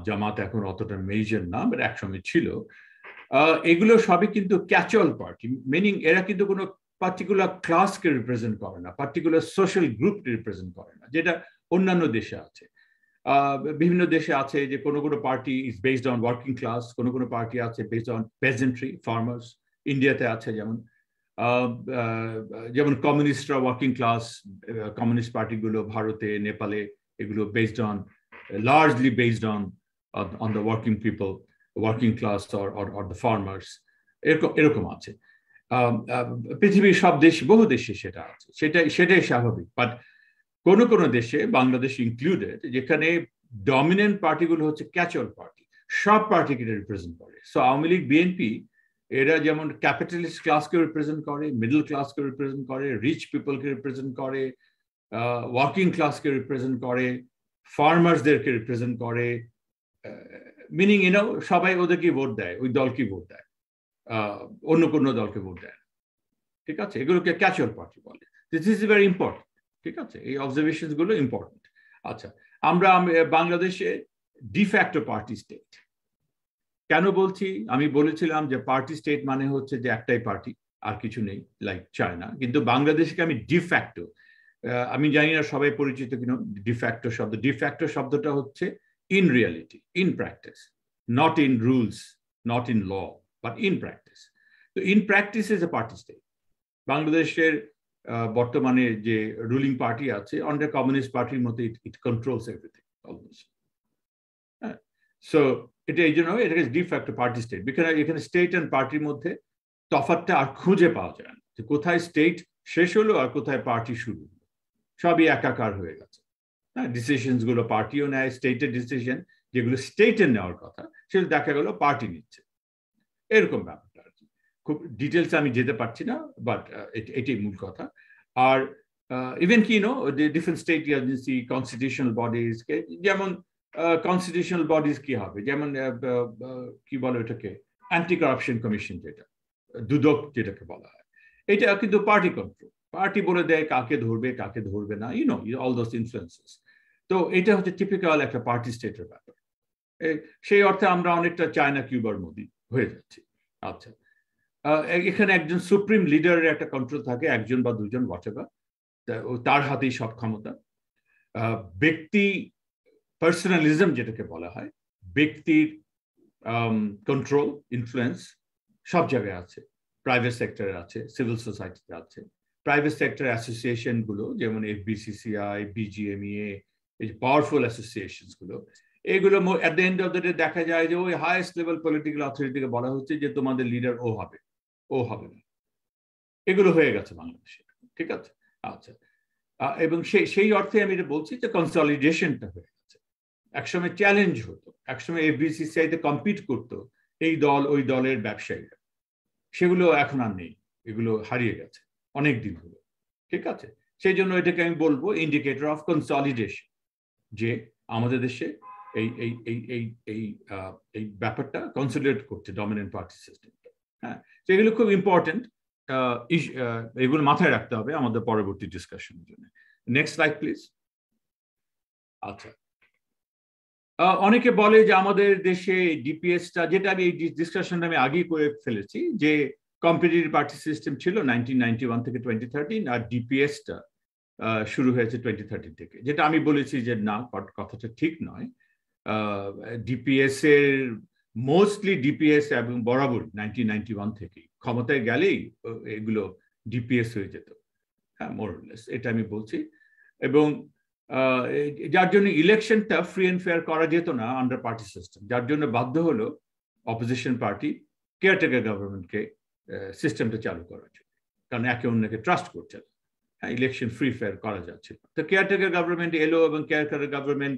জামাত এখন অতটা মেজর না, বাট একসময় ছিল, এগুলো সবই কিন্তু ক্যাচুয়াল পার্টি, মিনিং এরা কিন্তু কোনো পার্টিকুলার ক্লাসকে রিপ্রেজেন্ট করে না, পার্টিকুলার সোশ্যাল গ্রুপকে রিপ্রেজেন্ট করে না, যেটা অন্যান্য দেশে আছে। বিভিন্ন দেশে আছে যে কোনো party is based on working class, কোনো পার্টি আছে বেসড অন পেজেন্ট্রি, ফার্মার্স। ইন্ডিয়াতে আছে যেমন কমিউনিস্টরা ওয়ার্কিং ক্লাস, কমিউনিস্ট পার্টিগুলো ভারতে, নেপালে, এগুলো based on, largely based on the working people, working class or the farmers, এরকম আছে। পৃথিবীর সব দেশ, বহু দেশে সেটা আছে, সেটাই স্বাভাবিক। বাট কোনো দেশে, বাংলাদেশ ইনক্লুডেড, যেখানে ডমিনেন্ট পার্টিগুলো হচ্ছে ক্যাচুয়াল পার্টি, সব পার্টিকে রিপ্রেজেন্ট করে। সো আওয়ামী লীগ, বিএনপি, এরা যেমন ক্যাপিটালিস্ট ক্লাসকে রিপ্রেজেন্ট করে, মিডল ক্লাসকে রিপ্রেজেন্ট করে, রিচ পিপলকে রিপ্রেজেন্ট করে, ওয়ার্কিং ক্লাসকে রিপ্রেজেন্ট করে, ফার্মার্সদেরকে রিপ্রেজেন্ট করে, মিনিং সবাই ওদেরকে ভোট দেয়, ওই দলকে ভোট দেয়, অন্য কোনো দলকে ভোট দেয়। ঠিক আছে, এগুলোকে ক্যাচুয়াল পার্টি বলে। This is very important. ঠিক আছে, এই অবজারভেশন গুলো ইম্পর্টেন্ট। আচ্ছা, আমরা বাংলাদেশে ডিফ্যাক্টো পার্টি স্টেট কেন বলছি? আমি বলেছিলাম যে পার্টি স্টেট মানে হচ্ছে যে একটাই পার্টি, আর কিছু নেই, লাইক চায়না। কিন্তু বাংলাদেশকে আমি ডিফ্যাক্টো, আমি জানি না সবাই পরিচিত কিনা ডিফ্যাক্টো শব্দ। ডিফ্যাক্টো শব্দটা হচ্ছে in reality, in practice, not in rules, not in law, but in practice. তো in practice is a party state. বাংলাদেশের বর্তমানে যে রুলিং পার্টি আছে, আন্ডার কমিউনিস্ট পার্টির মতো, it controls everything almost. So এটা এই জন্য এটাকে ডিফ্যাক্টো পার্টি স্টেট। এখানে স্টেট অ্যান্ড পার্টির মধ্যে তফাৎটা আর খুঁজে পাওয়া যায় না, যে কোথায় স্টেট শেষ হলো আর কোথায় পার্টি শুরু হলো, সবই একাকার হয়ে গেছে। হ্যাঁ, ডিসিশনস গুলো পার্টিও নেয়, স্টেটের ডিসিশন যেগুলো স্টেটের নেওয়ার কথা সেগুলো দেখা গেল পার্টি নিচ্ছে, এরকম ব্যাপারটা আর কি। খুব ডিটেলস আমি যেতে পারছি না, বাট এটাই মূল কথা। আর ইভেন কি different state agency, constitutional bodies, যেমন কনস্টিটিউশনাল বডিজ কি হবে, যেমন কি বলে ওটাকে, অ্যান্টি কারাপশন কমিশন, যেটা দুদক যেটাকে বলা হয়, এটা কিন্তু পার্টি কন্ট্রোল। পার্টি বলে দেয় কাকে ধরবে কাকে ধরবে না, অল দোজ ইনফ্লুয়েন্সেস। তো এটা হচ্ছে টিপিক্যাল একটা পার্টি স্টেটের ব্যাপার। সেই অর্থে আমরা অনেকটা চায়না কিউবার মোদি হয়ে যাচ্ছি। আচ্ছা, এখানে একজন সুপ্রিম লিডারের একটা কন্ট্রোল থাকে, একজন বা দুজন হোয়াটএভার, তার হাতেই সব ক্ষমতা। ব্যক্তি পার্সোনালিজম যেটাকে বলা হয়, ব্যক্তির কন্ট্রোল, ইনফ্লুয়েন্স সব জায়গায় আছে। প্রাইভেট সেক্টরে আছে, সিভিল সোসাইটিতে আছে। প্রাইভেট সেক্টর অ্যাসোসিয়েশন গুলো যেমন এফবিসিসিআই, বিজিএমইএ, এই পাওয়ারফুল অ্যাসোসিয়েশন গুলো, এগুলো at the end of the day দেখা যায় যে ওই হাইয়েস্ট লেভেল পলিটিক্যাল অথরিটিকে বলা হচ্ছে যে তোমাদের লিডার ও হবে, ও হবে না। এগুলো হয়ে গেছে বাংলাদেশে, ঠিক আছে? আচ্ছা, এবং সেই অর্থে আমি এটা বলছি যে কনসলিডেশনটা হয়ে গেছে। একসময় চ্যালেঞ্জ হতো, একসময় এফবিসিসিআই তে কম্পিট করতো এই দল ওই দলের ব্যবসায়ীরা, সেগুলো এখন আর নেই, এগুলো হারিয়ে গেছে অনেক দিন হলো, ঠিক আছে? সেই জন্য এটাকে আমি বলবো ইন্ডিকেটর অফ কনসলিডেশন, যে আমাদের দেশে এই এই এই এই এই এই ব্যাপারটা কনসলিডেট করছে ডমিনেন্ট পার্টি সিস্টেমটা। হ্যাঁ, তো এগুলো খুব ইম্পর্টেন্ট, এগুলো মাথায় রাখতে হবে আমাদের পরবর্তী ডিসকাশনের জন্য। Next slide please. আচ্ছা, অনেকে বলে যে আমাদের দেশে ডিপিএসটা, যেটা আমি এই ডিসকাশনটা আমি আগেই করে ফেলেছি, যে কম্পিটিটিভ পার্টি সিস্টেম ছিল 1991 থেকে 2013, আর ডিপিএসটা শুরু হয়েছে 2013 থেকে। যেটা আমি বলেছি যে না, কথাটা ঠিক নয়। ডিপিএস এর মোস্টলি ডিপিএস এবং বরাবর 1991 থেকে ক্ষমতায় গেলেই এগুলো ডিপিএস হয়ে যেত, হ্যাঁ, মোরলেস, এটা আমি বলছি। এবং যার জন্য ইলেকশনটা ফ্রি অ্যান্ড ফেয়ার করা যেত না আন্ডার পার্টি সিস্টেম, যার জন্য বাধ্য হলো অপোজিশন পার্টি কেয়ারটেকার গভর্নমেন্টকে সিস্টেমটা চালু করার জন্য, কারণ একে অন্যকে ট্রাস্ট করছে না। হ্যাঁ, ইলেকশন ফ্রি ফেয়ার করা যাচ্ছে। তো কেয়ারটেকার গভর্নমেন্ট এলো, এবং caretaker government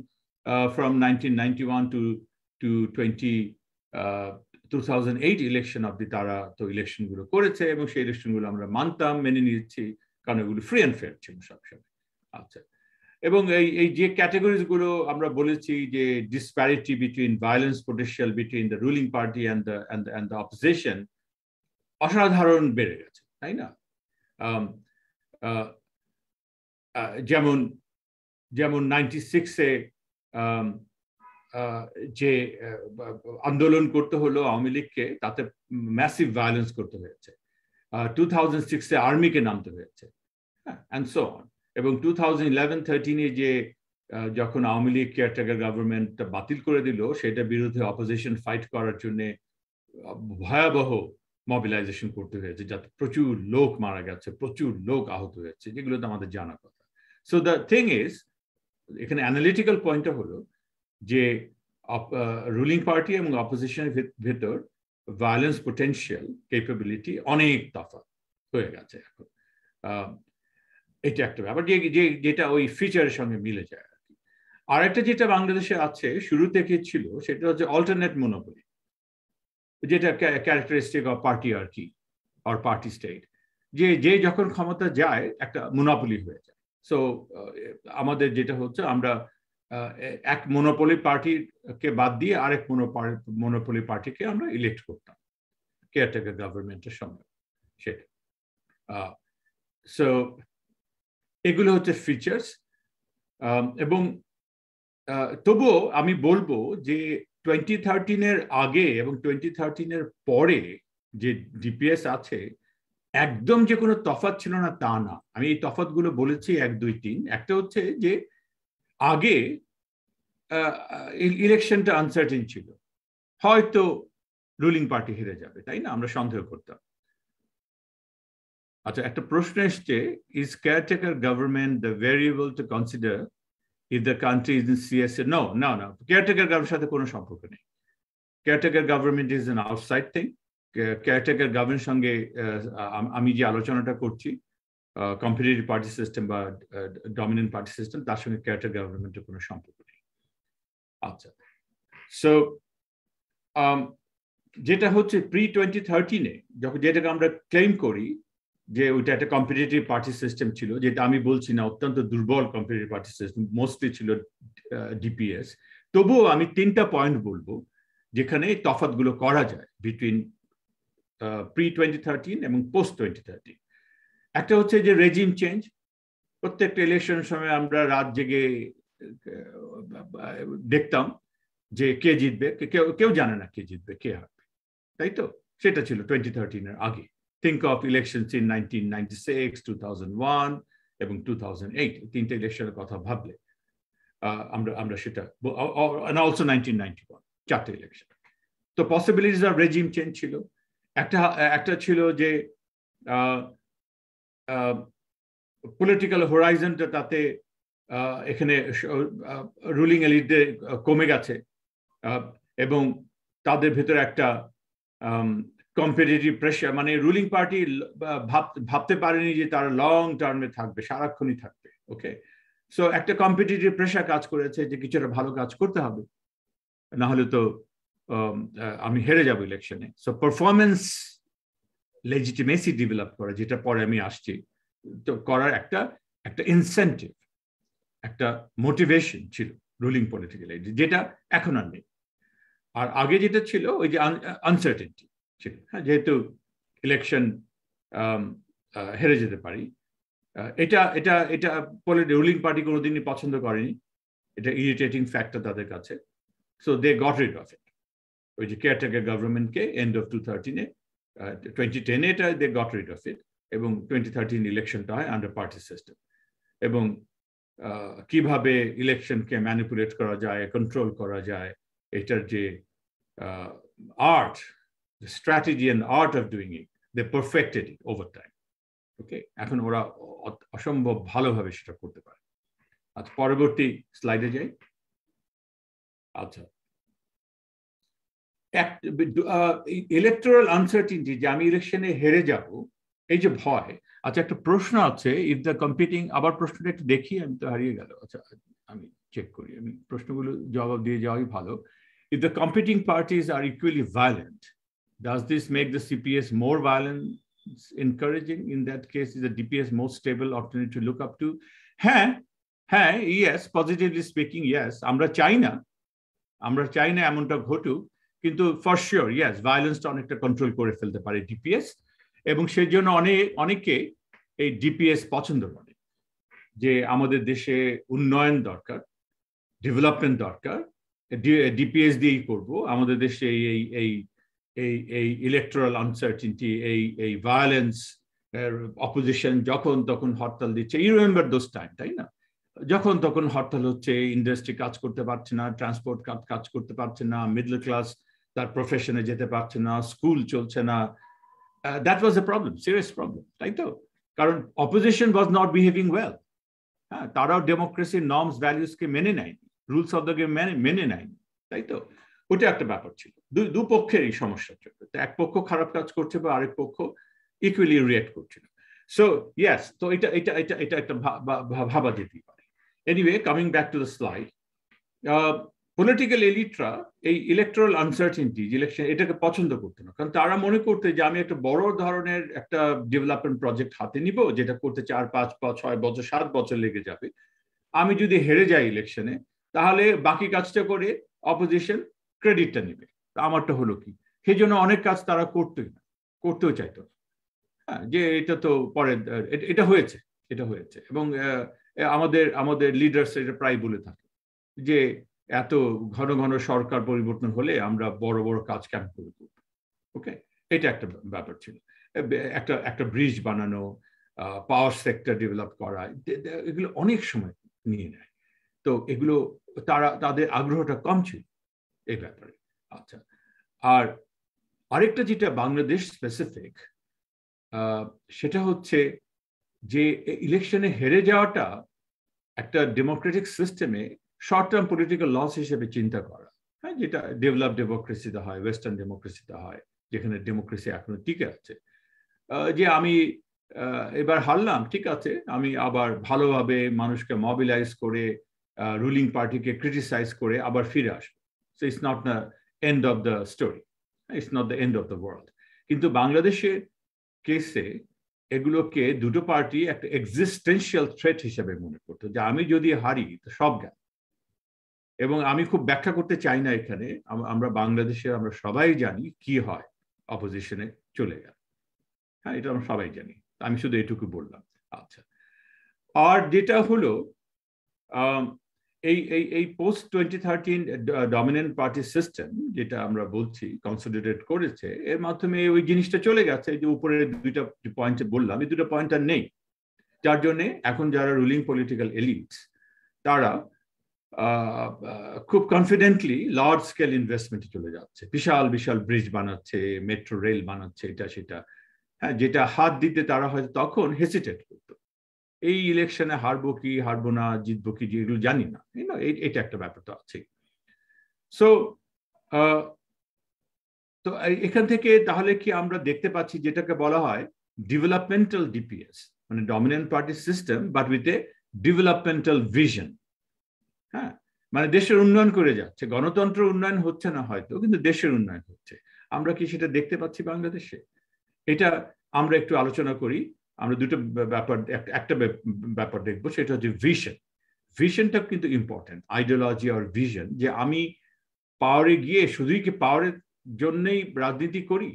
from 1991 to 2008 election অব্দি তারা তো ইলেকশন গুলো করেছে, এবং সেই ইলেকশন গুলো আমরা মানতাম, মেনে নিয়েছি, কারণ এগুলো ফ্রি অ্যান্ড ফেয়ার ছিল সবসময়। আচ্ছা, এবং এই যে ক্যাটাগরিজ গুলো আমরা বলেছি যে disparity between violence potential between the ruling party and the opposition অসাধারণ বেড়ে গেছে, তাই না? যেমন 96-এ যে আন্দোলন করতে হলো আওয়ামী লীগকে, তাতে ম্যাসিভ ভায়োলেন্স করতে হয়েছে। 2006-এ আর্মিকে নামতে হয়েছে, অ্যান্ড সো অন। এবং 2011-13-এ যে যখন আওয়ামী লীগ কেয়ারটেকার গভর্নমেন্ট বাতিল করে দিল, সেটার বিরুদ্ধে অপোজিশন ফাইট করার জন্য ভয়াবহ মোবিলাইজেশন করতে হয়েছে, যাতে প্রচুর লোক মারা গেছে, প্রচুর লোক আহত হয়েছে, যেগুলো তো আমাদের জানা কথা। সো দ্য থিং ইজ, এখানে অ্যানালিটিক্যাল পয়েন্টটা হলো যে রুলিং পার্টি এবং অপোজিশনের ভেতর ভায়োলেন্স পোটেনশিয়াল ক্যাপাবিলিটি অনেক তফাৎ হয়ে গেছে এখন। এটা একটা ব্যাপার যেটা ওই ফিচারের সঙ্গে মিলে যায় আর কি। আর একটা যেটা বাংলাদেশে আছে শুরু থেকে ছিল, সেটা হচ্ছে অল্টারনেট মোনোপলি, যেটা ক্যারেক্টারিস্টিক অফ পার্টি আর কি, আর পার্টি স্টেট, যে যখন ক্ষমতা যায় একটা মোনোপলি হয়ে যায়। সো আমাদের যেটা হচ্ছে, আমরা এক মোনোপলি পার্টিকে বাদ দিয়ে আরেক মোনোপলি পার্টিকে আমরা ইলেক্ট করতাম কেয়ারটেকার গভর্নমেন্টের সময়, সেটা। সো এগুলো হচ্ছে ফিচার্স। এবং তবুও আমি বলবো যে 2013-এর আগে এবং 2013-এর পরে যে ডিপিএস আছে, একদম যে কোনো তফাৎ ছিল না তা না। আমি এই তফাৎগুলো বলেছি 1, 2, 3। একটা হচ্ছে যে আগে ইলেকশনটা আনসার্টেন ছিল, হয়তো রুলিং পার্টি হেরে যাবে, তাই না? আমরা সন্দেহ করতাম। আচ্ছা, একটা প্রশ্ন এসছে, is caretaker government the variable two consider if the country is in CSA? No. Caretaker government সাথে কোনো সম্পর্ক নেই। Caretaker government is an outside thing. Caretaker government সঙ্গে আমি যে আলোচনাটা করছি, কম্পিটিটিভ পার্টি সিস্টেম বা ডমিনেন্ট পার্টি সিস্টেম, তার সঙ্গে কেয়ারটেকার গভর্নমেন্টের কোনো সম্পর্ক নেই। আচ্ছা, সো যেটা হচ্ছে প্রি-2013-এ, যখন যেটাকে আমরা ক্লেম করি যে ওইটা একটা কম্পিটিটিভ পার্টি সিস্টেম ছিল, যেটা আমি বলছি না অত্যন্ত দুর্বল কম্পিটিটিভ পার্টি সিস্টেম, মোস্টলি ছিল ডিপিএস। তবুও আমি 3টা পয়েন্ট বলবো যেখানে তফাৎগুলো করা যায় বিটুইন প্রি-2013 এবং পোস্ট-2013। একটা হচ্ছে যে রেজিম চেঞ্জ। প্রত্যেকটা ইলেকশনের সময় আমরা রাত জেগে দেখতাম যে কে জিতবে, কেউ জানে না কে জিতবে কে হারবে, তাই তো? সেটা ছিল 2013-এর আগে। Think of elections in 1996, 2001 এবং 2008, তিনটা ইলেকশনের কথা ভাবলে আমরা সেটা, and also 1991, চারটে ইলেকশন। তো পসিবিলিটিস অফ রেজিম চেঞ্জ ছিল। একটা ছিল যে পলিটিক্যাল হোরাইজনটা তাতে এখানে রুলিং এলিটদের কমে গেছে এবং তাদের ভেতরে একটা কম্পিটিটিভ প্রেশার, মানে রুলিং পার্টি ভাবতে পারেনি যে তারা লং টার্মে থাকবে, সারাক্ষণই থাকবে। ওকে, সো একটা কম্পিটিটিভ প্রেশার কাজ করেছে যে কিছুটা ভালো কাজ করতে হবে, না হলে তো আমি হেরে যাব ইলেকশনে। সো পারফরমেন্স লেজিটিমেসি ডেভেলপ করা, যেটা পরে আমি আসছি, তো করার একটা ইনসেন্টিভ, একটা মোটিভেশন ছিল রুলিং পলিটিক্যাল এলিট, যেটা এখন আর নেই। আর আগে যেটা ছিল ওই যে আনসার্টেনটি ছিল, হ্যাঁ, যেহেতু ইলেকশন হেরে যেতে পারি, এটা রুলিং পার্টি কোনোদিনই পছন্দ করেনি, এটা ইরিটেটিং ফ্যাক্টর তাদের কাছে। So they got rid of it. ওই যে কেয়ারটেকার গভর্নমেন্টকে এন্ড অফ 2010-এ এটা they got rid of it, এবং 2013 ইলেকশনটা হয় আন্ডার পার্টি সিস্টেম। এবং কিভাবে ইলেকশনকে ম্যানিপুলেট করা যায়, কন্ট্রোল করা যায়, এটার যে art, strategy and art of doing it, they perfected it over time. Okay, এখন ওরা অসম্ভব ভালোভাবে সেটা করতে পারে। আচ্ছা, পরবর্তী স্লাইডে যাই। আচ্ছা, ইলেকটোরাল আনসার্টিনিটি, যে আমি ইলেকশনে হেরে যাব, এই যে ভয়। আচ্ছা, একটা প্রশ্ন আছে, ইফ দ্য কম্পিটিং, আবার প্রশ্নটা একটু দেখি, আমি তো হারিয়ে গেল। আচ্ছা, আমি চেক করি, আমি প্রশ্নগুলো জবাব দিয়ে যাওয়াই ভালো। If the competing parties are equally violent, does this make the CPS more violent encouraging? In that case, is the DPS most stable alternative to look up to? হ্যাঁ, yes, positively speaking, yes. আমরা চাই না এমনটা ঘটুক, কিন্তু for sure yes, ভায়োলেন্সটা অনেকটা control করে ফেলতে পারে ডিপিএস, এবং সেই জন্য অনেকে এই ডিপিএস পছন্দ করে, যে আমাদের দেশে উন্নয়ন দরকার, ডেভেলপমেন্ট দরকার, ডিপিএস দিয়েই করব। আমাদের দেশে এই ইলেকটোরাল আনসার্টিনিটি, এই ভায়োলেন্স, অপোজিশন যখন তখন হরতাল দিচ্ছে, ইউ রিমেম্বার দোজ টাইম, তাই না? যখন তখন হরতাল হচ্ছে, ইন্ডাস্ট্রি কাজ করতে পারছে না, ট্রান্সপোর্ট কাজ করতে পারছে না, মিডল ক্লাস তার প্রফেশনে যেতে পারছে না, স্কুল চলছে না। That was A problem, serious problem, তাই তো? কারণ opposition was not behaving well. হ্যাঁ, তারাও ডেমোক্রেসির নর্মস ভ্যালুসকে মেনে নেয়নি, রুলস অফ দ্য গেম মেনে নেয়নি, তাই তো? ওটা একটা ব্যাপার ছিল। দুপক্ষেরই সমস্যা ছিল, এক পক্ষ খারাপ কাজ করছে বা আরেক পক্ষ ইকুয়ালি রিঅ্যাক্ট করছিল। সো ইয়েস, তো এটা একটা ভাবা যেতেই পারে। Anyway, coming back to the slide, political এলিটরা এই ইলেকট্রাল আনসার্টিনিটি, ইলেকশন, এটাকে পছন্দ করতো না, কারণ তারা মনে করতে যে আমি একটা বড় ধরনের একটা ডেভেলপমেন্ট প্রজেক্ট হাতে নিব, যেটা করতে 4, 5, 6 বছর, 7 বছর লেগে যাবে। আমি যদি হেরে যাই ইলেকশনে, তাহলে বাকি কাজটা করে অপোজিশন ক্রেডিটটা নেবে, আমারটা হলো কি? সেই জন্য অনেক কাজ তারা করতেও চাইতো না। হ্যাঁ, যে এটা তো পরে, এটা হয়েছে এবং আমাদের লিডার্স এটা প্রায় বলে থাকে যে এত ঘন ঘন সরকার পরিবর্তন হলে আমরা বড় বড় কাজ কেন করে করব। ওকে, এটা একটা ব্যাপার ছিল। একটা ব্রিজ বানানো, পাওয়ার সেক্টর ডেভেলপ করা, এগুলো অনেক সময় নিয়ে নেয়। তো এগুলো তাদের আগ্রহটা কম ছিল এই ব্যাপারে। আচ্ছা, আর আরেকটা যেটা বাংলাদেশ স্পেসিফিক, সেটা হচ্ছে যে ইলেকশনে হেরে যাওয়াটা একটা ডেমোক্রেটিক সিস্টেমে শর্ট টার্ম পলিটিক্যাল লস হিসেবে চিন্তা করা, হ্যাঁ, যেটা ডেভেলপ ডেমোক্রেসিতে হয়, ওয়েস্টার্ন ডেমোক্রেসিতে হয়, যেখানে ডেমোক্রেসি এখনো টিকে আছে। যে আমি এবার হারলাম, ঠিক আছে, আমি আবার ভালোভাবে মানুষকে মোবিলাইজ করে, রুলিং পার্টিকে ক্রিটিসাইজ করে আবার ফিরে আসবো। So it's not the end of the story, it's not the end of the world. কিন্তু বাংলাদেশের কেসে এগুলোকে দুটো পার্টি একটা এক্সিস্টেন্সিয়াল থ্রেট হিসেবে মনে করতো, যে আমি যদি হারি তো সব গেল। এবং আমি খুব ব্যাখ্যা করতে চাই না এখানে, আমরা বাংলাদেশে আমরা সবাই জানি কি হয় অপোজিশনে চলে গেল। হ্যাঁ, এটা আমরা সবাই জানি, আমি শুধু এটুকু বললাম। আচ্ছা, আর যেটা হলো এই পোস্ট 2013 ডমিনেন্ট পার্টি সিস্টেম যেটা আমরা বলছি কনসলিডেট করেছে, এর মাধ্যমে ওই জিনিসটা চলে গেছে। এই যে উপরে দুইটা পয়েন্ট বললাম, এই দুটো পয়েন্ট আর নেই, যার জন্য এখন যারা রুলিং পলিটিক্যাল এলিটস তারা খুব কনফিডেন্টলি লার্জ স্কেল ইনভেস্টমেন্টে চলে যাচ্ছে, বিশাল বিশাল ব্রিজ বানাচ্ছে, মেট্রো রেল বানাচ্ছে, এটা সেটা। হ্যাঁ, যেটা হাত দিতে তারা হয়তো তখন হেসিটেট করতো, এই ইলেকশনে হারবো কি হারবো না, জিতবো কি, এগুলো জানি না, এটা একটা ব্যাপার তো আছে। সো তো এখান থেকে তাহলে কি আমরা দেখতে পাচ্ছি যেটাকে বলা হয় ডেভেলপমেন্টাল ডিপিএস, মানে dominant party system but with a developmental vision. হ্যাঁ, মানে দেশের উন্নয়ন করে যাচ্ছে, গণতন্ত্র উন্নয়ন হচ্ছে না হয়তো, কিন্তু দেশের উন্নয়ন হচ্ছে। আমরা কি সেটা দেখতে পাচ্ছি বাংলাদেশে? এটা আমরা একটু আলোচনা করি। আমরা দুটো ব্যাপার, একটা ব্যাপার দেখবো, সেটা হচ্ছে ভিশন। ভিশনটা কিন্তু ইম্পর্টেন্ট, আইডিওলজি আর ভিশন, যে আমি পাওয়ারে গিয়ে শুধুই কি পাওয়ারের জন্যই রাজনীতি করি,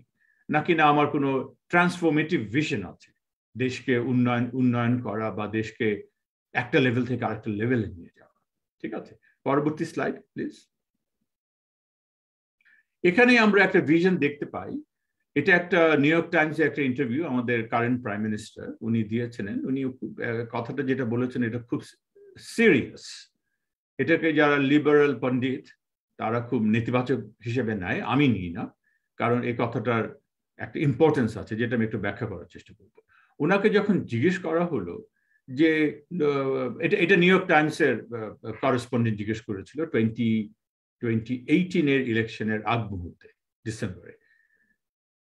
নাকি না আমার কোনো ট্রান্সফরমেটিভ ভিশন আছে, দেশকে উন্নয়ন করা বা দেশকে একটা লেভেল থেকে আরেকটা লেভেলে নিয়ে যাওয়া। ঠিক আছে, পরবর্তী স্লাইড প্লিজ। এখানে আমরা একটা ভিশন দেখতে পাই। এটা একটা নিউ ইয়র্ক টাইমসে একটা ইন্টারভিউ আমাদের কারেন্ট প্রাইম মিনিস্টার উনি দিয়েছিলেন। উনি কথাটা যেটা বলেছেন এটা খুব সিরিয়াস। এটাকে যারা লিবারেল পণ্ডিত তারা খুব নেতিবাচক হিসেবে নেয়, আমি নিই না, কারণ এই কথাটার একটা ইম্পর্টেন্স আছে যেটা আমি একটু ব্যাখ্যা করার চেষ্টা করব। ওনাকে যখন জিজ্ঞেস করা হলো যে এটা নিউ ইয়র্ক টাইমসের করেসপন্ডেন্ট জিজ্ঞেস করেছিল 2018 ইলেকশনের আগ মুহূর্তে ডিসেম্বরে।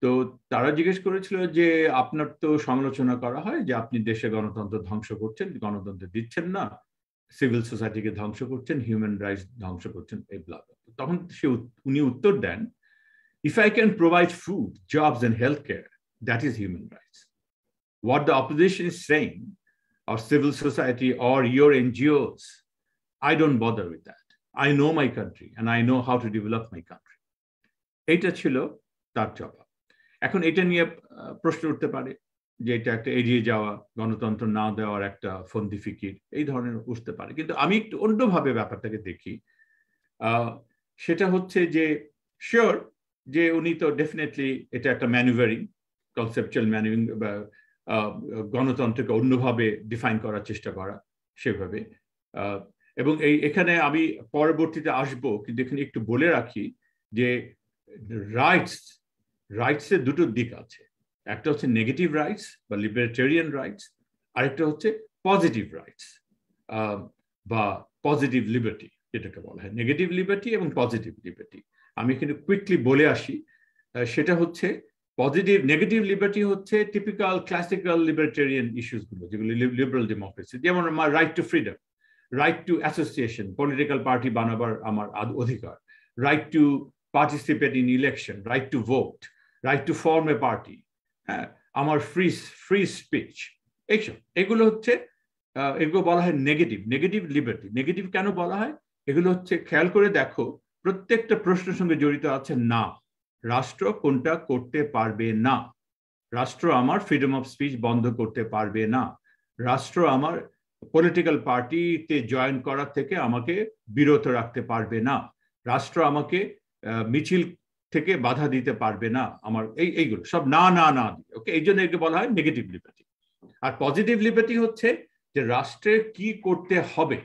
তো তারা জিজ্ঞেস করেছিল যে আপনার তো সমালোচনা করা হয় যে আপনি দেশে গণতন্ত্র ধ্বংস করছেন, গণতন্ত্র দিচ্ছেন না, সিভিল সোসাইটিকে ধ্বংস করছেন, হিউম্যান রাইটস ধ্বংস করছেন, এই ব্লা। তখন উনি উত্তর দেন, if I can provide food, jobs and healthcare, that is human rights. What the opposition is saying, or civil society or your NGOs, I don't bother with that. I know my country and I know how to develop my country. এটা ছিল তার জবাব। এখন এটা নিয়ে প্রশ্ন উঠতে পারে যে এটা একটা এড়িয়ে যাওয়া, গণতন্ত্র না দেওয়ার একটা ফন্দি ফিকির, এই ধরনের উঠতে পারে। কিন্তু আমি একটু অন্যভাবে ব্যাপারটাকে দেখি। সেটা হচ্ছে যে শিওর যে উনি তো ডেফিনেটলি এটা একটা ম্যানুভারিং, কনসেপচুয়াল ম্যানুভারিং, বা গণতন্ত্রকে অন্যভাবে ডিফাইন করার চেষ্টা করা সেভাবে। এবং এখানে আমি পরবর্তীতে আসবো, কিন্তু এখানে একটু বলে রাখি যে রাইটসের দুটো দিক আছে। একটা হচ্ছে নেগেটিভ রাইটস বা লিবার্টেরিয়ান রাইটস, আরেকটা হচ্ছে পজিটিভ রাইটস বা পজিটিভ লিবার্টি, যেটাকে বলা হয় নেগেটিভ লিবার্টি এবং পজিটিভ লিবার্টি। আমি এখানে কুইকলি বলে আসি। সেটা হচ্ছে নেগেটিভ লিবার্টি হচ্ছে টিপিক্যাল ক্লাসিক্যাল লিবার্টেরিয়ান ইস্যুস গুলো, যেগুলো লিবারাল ডেমোক্রেসি, যেমন আমার right two freedom, right two association, political party বানাবার আমার অধিকার, right two participate in election, right to vote, right to form a party, আমার free speech, এগুলো হচ্ছে এগুলো বলা হয় নেগেটিভ লিবার্টি। নেগেটিভ কেন বলা হয়? এগুলো হচ্ছে খেয়াল করে দেখো, প্রত্যেকটা প্রশ্নের সঙ্গে জড়িত আছে না, রাষ্ট্র কোনটা করতে পারবে না, রাষ্ট্র আমার ফ্রিডম অফ স্পিচ বন্ধ করতে পারবে না, রাষ্ট্র আমার পলিটিক্যাল পার্টিতে জয়েন করার থেকে আমাকে বিরত রাখতে পারবে না, রাষ্ট্র আমাকে মিছিল থেকে বাধা দিতে পারবে না, আমার এইগুলো সব না না না দিয়ে। ওকে, এই জন্য একে বলা হয় নেগেটিভ লিবার্টি। আর পজিটিভ লিবার্টি হচ্ছে যে রাষ্ট্রের কি করতে হবে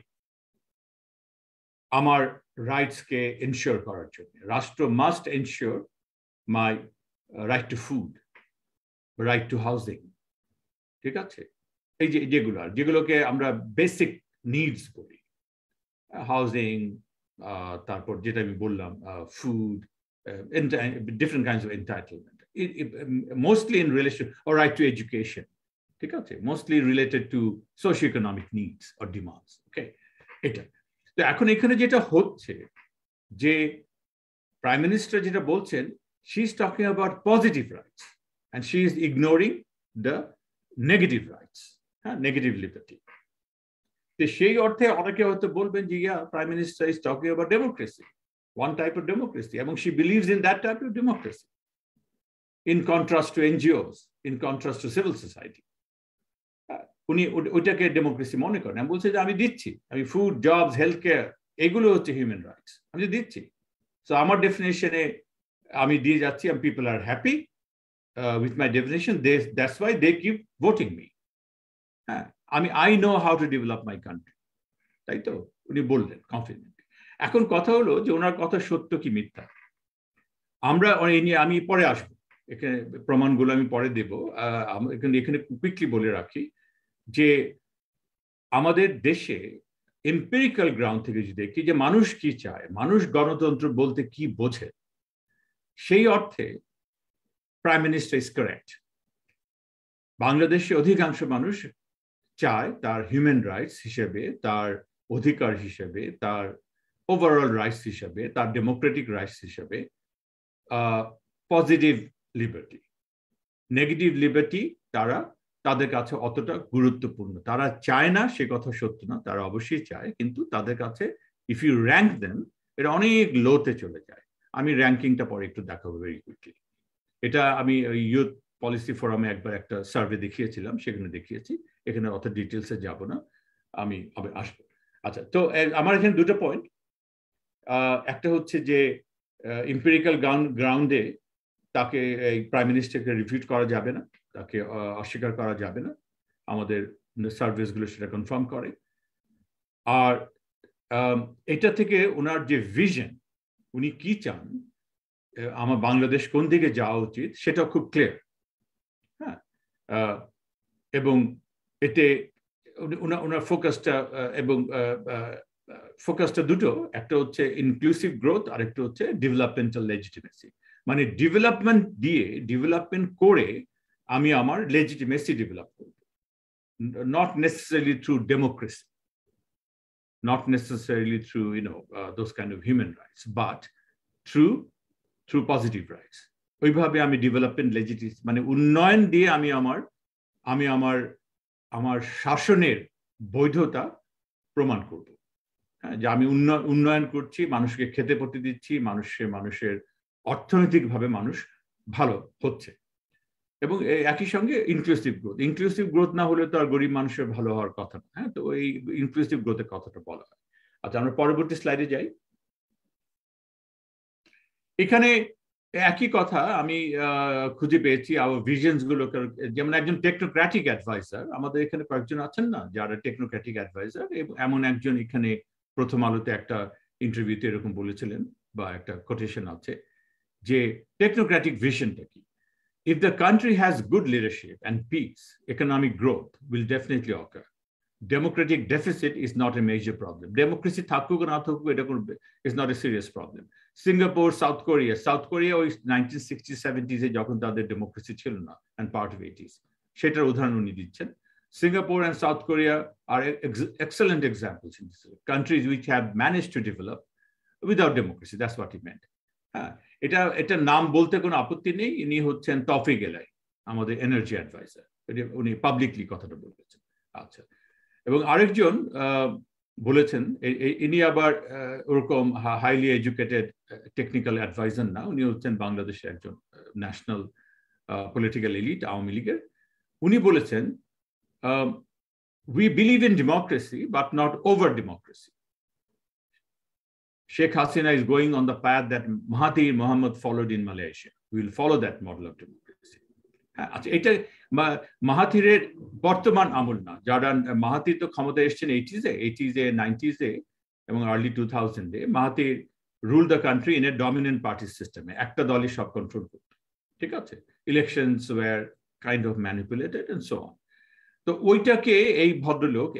আমার রাইটসকে এনশিওর করার জন্য। রাষ্ট্র must ensure my right to food, right two housing. ঠিক আছে, এই যে যেগুলোকে আমরা বেসিক নিডস বলি, হাউজিং, তারপর যেটা আমি বললাম food, different kinds of entitlement, mostly in relation, or right to education, ঠিক আছে, mostly related to socio-economic needs or demands. Okay, এটা তো এখন এখানে যেটা হচ্ছে যে প্রাইম মিনিস্টার যেটা বলছেন, she is talking about positive rights and she is ignoring the negative rights, negative liberty. সেই অর্থে অনেকে হয়তো বলবেন যে prime minister is talking about democracy, one type of democracy, এবং she believes in that type of democracy, in contrast to NGOs, in contrast to civil society. উনি ওইটাকে democracy মনে করেন। আমি বলছি যে আমি দিচ্ছি, আমি ফুড, জবস, হেলথ কেয়ার, এগুলো হচ্ছে হিউম্যান রাইটস, আমি দিচ্ছি। সো আমার ডেফিনেশনে আমি দিয়ে যাচ্ছি, and people are happy with my definition. That's why they keep voting me. হ্যাঁ, I know how to develop my country, তাই তো উনি বললেন কনফিডেন্ট। এখন কথা হলো যে ওনার কথা সত্য কি মিথ্যা, আমরা এই নিয়ে আমি পরে আসবো, এখানে প্রমাণগুলো আমি পরে দেব। এখানে কুইকলি বলে রাখি যে আমাদের দেশে এম্পিরিক্যাল গ্রাউন্ড থেকে যদি দেখি যে মানুষ কি চায়, মানুষ গণতন্ত্র বলতে কি বোঝে, সেই অর্থে প্রাইম মিনিস্টার ইজ কারেক্ট। বাংলাদেশে অধিকাংশ মানুষ চায় তার হিউম্যান রাইটস হিসেবে, তার অধিকার হিসেবে, তার ওভারঅল রাইটস হিসেবে, তার ডেমোক্রেটিক রাইটস হিসেবে পজিটিভ লিবার্টি। নেগেটিভ লিবার্টি তাদের কাছে অতটা গুরুত্বপূর্ণ তারা চায় না, সে কথা সত্য না, তারা অবশ্যই চায়, কিন্তু তাদের কাছে ইফ ইউ র্যাঙ্ক দেম এটা অনেক লোতে চলে যায়। আমি র্যাঙ্কিংটা পরে একটু দেখাবো ভেরি কুইকলি। এটা আমি ইউথ পলিসি ফোরামে একবার একটা সার্ভে দেখিয়েছিলাম, সেখানে দেখিয়েছি, এখানে অত ডিটেলসে যাব না, আমি আসবো। আচ্ছা, তো আমার এখানে দুটো পয়েন্ট। একটা হচ্ছে যে এম্পিরিক্যাল গ্রাউন্ডে তাকে এই প্রাইম মিনিস্টারকে রিফিউট করা যাবে না, তাকে অস্বীকার করা যাবে না, আমাদের সার্ভিসগুলো সেটা কনফার্ম করে। আর এটা থেকে ওনার যে ভিশন, উনি কি চান, আমার বাংলাদেশ কোন দিকে যাওয়া উচিত, সেটা খুব ক্লিয়ার। হ্যাঁ, এবং এতে ওনার ফোকাসটা দুটো, একটা হচ্ছে ইনক্লুসিভ গ্রোথ, আর একটা হচ্ছে ডেভেলপমেন্টাল লেজিটিমেসি। মানে ডেভেলপমেন্ট করে আমি আমার লেজিটিমেসি ডেভেলপ করব, not necessarily through democracy, not necessarily through those kind of human rights, but through positive rights. ওইভাবে আমি ডেভেলপমেন্ট লেজিটিমেসি মানে উন্নয়ন দিয়ে আমি আমার শাসনের বৈধতা প্রমাণ করব। হ্যাঁ, যে আমি উন্নয়ন করছি, মানুষকে খেতে পড়তে দিচ্ছি, মানুষের অর্থনৈতিকভাবে মানুষ ভালো হচ্ছে, এবং একই সঙ্গে ইনক্লুসিভ গ্রোথ না হলে তো আর গরিব মানুষের ভালো হওয়ার কথা না। হ্যাঁ, তো এই ইনক্লুসিভ গ্রোথের কথাটা বলা হয়। আচ্ছা, আমরা পরবর্তী স্লাইডে যাই। এখানে একই কথা আমি খুঁজে পেয়েছি আমার ভিশনস গুলো, যেমন একজন টেকনোক্র্যাটিক অ্যাডভাইজার, আমাদের এখানে কয়েকজন আছেন না যারা টেকনোক্র্যাটিক অ্যাডভাইজার, এবং এমন একজন এখানে প্রথম আলোতে একটা ইন্টারভিউতে এরকম বলেছিলেন, বা একটা কোটেশন আছে যে টেকনোক্র্যাটিক ভিশনটা কি। If the country has good leadership and peace, economic growth will definitely occur. Democratic deficit is not a major problem. Democracy থাকুক না থাকুক, এটা is not a serious problem. Singapore, South Korea ওই 1960s 70s এ যখন তাদের democracy ছিল না, and part of 80s, সেটার উদাহরণ উনি দিচ্ছেন। Singapore and South Korea are excellent examples in this, countries which have managed to develop without democracy. That's what he meant. হ্যাঁ, এটা নাম বলতে কোনো আপত্তি নেই। ইনি হচ্ছেন তৌফিক এলাই, আমাদের এনার্জি অ্যাডভাইজার, উনি পাবলিকলি কথাটা বলেছেন। আচ্ছা, এবং আরেকজন বলেছেন, ইনি আবার ওরকম হাইলি এডুকেটেড টেকনিক্যাল অ্যাডভাইজার না, উনি হচ্ছেন বাংলাদেশের একজন ন্যাশনাল পলিটিক্যাল এলিট, আওয়ামী লীগের। উনি বলেছেন, we believe in democracy but not over democracy. Sheikh Hasina is going on the path that Mahathir Mohamad followed in Malaysia. We will follow that model of democracy. আচ্ছা, এটা মাহাথিরের বর্তমান আমল না, যারা Mahathir তো ক্ষমতায় এসেছেন 80s এ 90s এ এবং আর্লি 2000 এ। Mahathir rule the country in a dominant party সিস্টেমে, একটা দলই সব কন্ট্রোল করত, ঠিক আছে। Elections were kind of manipulated and so on. তো ওইটাকে এই ভদ্রলোক,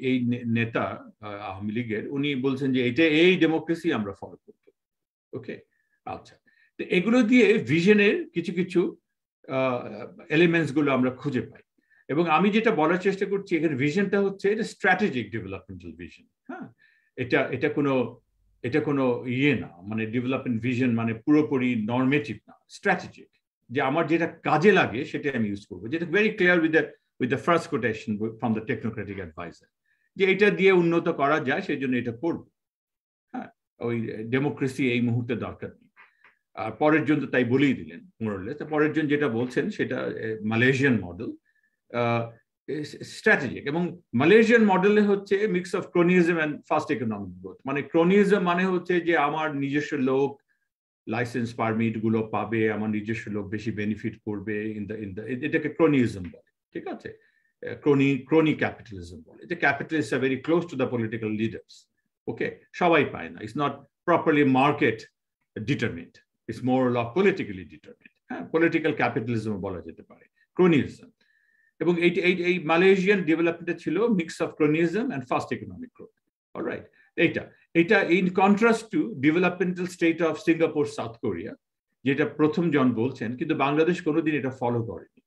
এই নেতা আওয়ামী লীগের, উনি বলছেন যে এই ডেমোক্রেসি আমরা ফলো করব। ওকে, আচ্ছা, তো এগুলো দিয়ে ভিশনের কিছু কিছু এলিমেন্টস গুলো আমরা খুঁজে পাই, এবং আমি যেটা বলার চেষ্টা করছি এখানে ভিশনটা হচ্ছে এটা স্ট্র্যাটেজিক ডেভেলপমেন্টাল ভিশন। হ্যাঁ, এটা কোনো ইয়ে না, মানে ডেভেলপমেন্ট ভিশন মানে পুরোপুরি নর্মেটিভ না, স্ট্র্যাটেজিক, যে আমার যেটা কাজে লাগে সেটা আমি ইউজ করবো, যেটা very clear with the first quotation from the technocratic advisor, যে এটা দিয়ে উন্নত করা যায়, সেই জন্য এটা করব। হ্যাঁ, ওই ডেমোক্রেসি এই মুহূর্তে দরকার নেই। আর পরের জন তো তাই বলেই দিলেন মোরলে। তো পরের জন যেটা বলছেন সেটা মালয়েশিয়ান মডেল। স্ট্র্যাটেজিক। এবং মালয়েশিয়ান মডেলে হচ্ছে mix of cronyism and fast economic growth. মানে ক্রোনিজম মানে হচ্ছে যে আমার নিজস্ব লোক লাইসেন্স পারমিট গুলো পাবে, আমার নিজস্ব লোক বেশি বেনিফিট করবে, এটাকে ক্রোনিজম বলে, ঠিক আছে? ক্রোনি ক্যাপিটালিজম বলে। যে capitalist are very close to the political leaders, okay? সবাই পায় না, it's not properly market determined, it's more of politically determined. হ্যাঁ, পলিটিক্যাল ক্যাপিটালিজম বলা যেতে পারে, ক্রোনিজম। এবং এই মালয়েশিয়ান ডেভেলপমেন্টে ছিল mix of cronyism and fast economic growth, alright? এটা in contrast to developmental state of Singapore, South Korea, যেটা প্রথম জন বলছেন, কিন্তু বাংলাদেশ কোনোদিন এটা ফলো করেনি।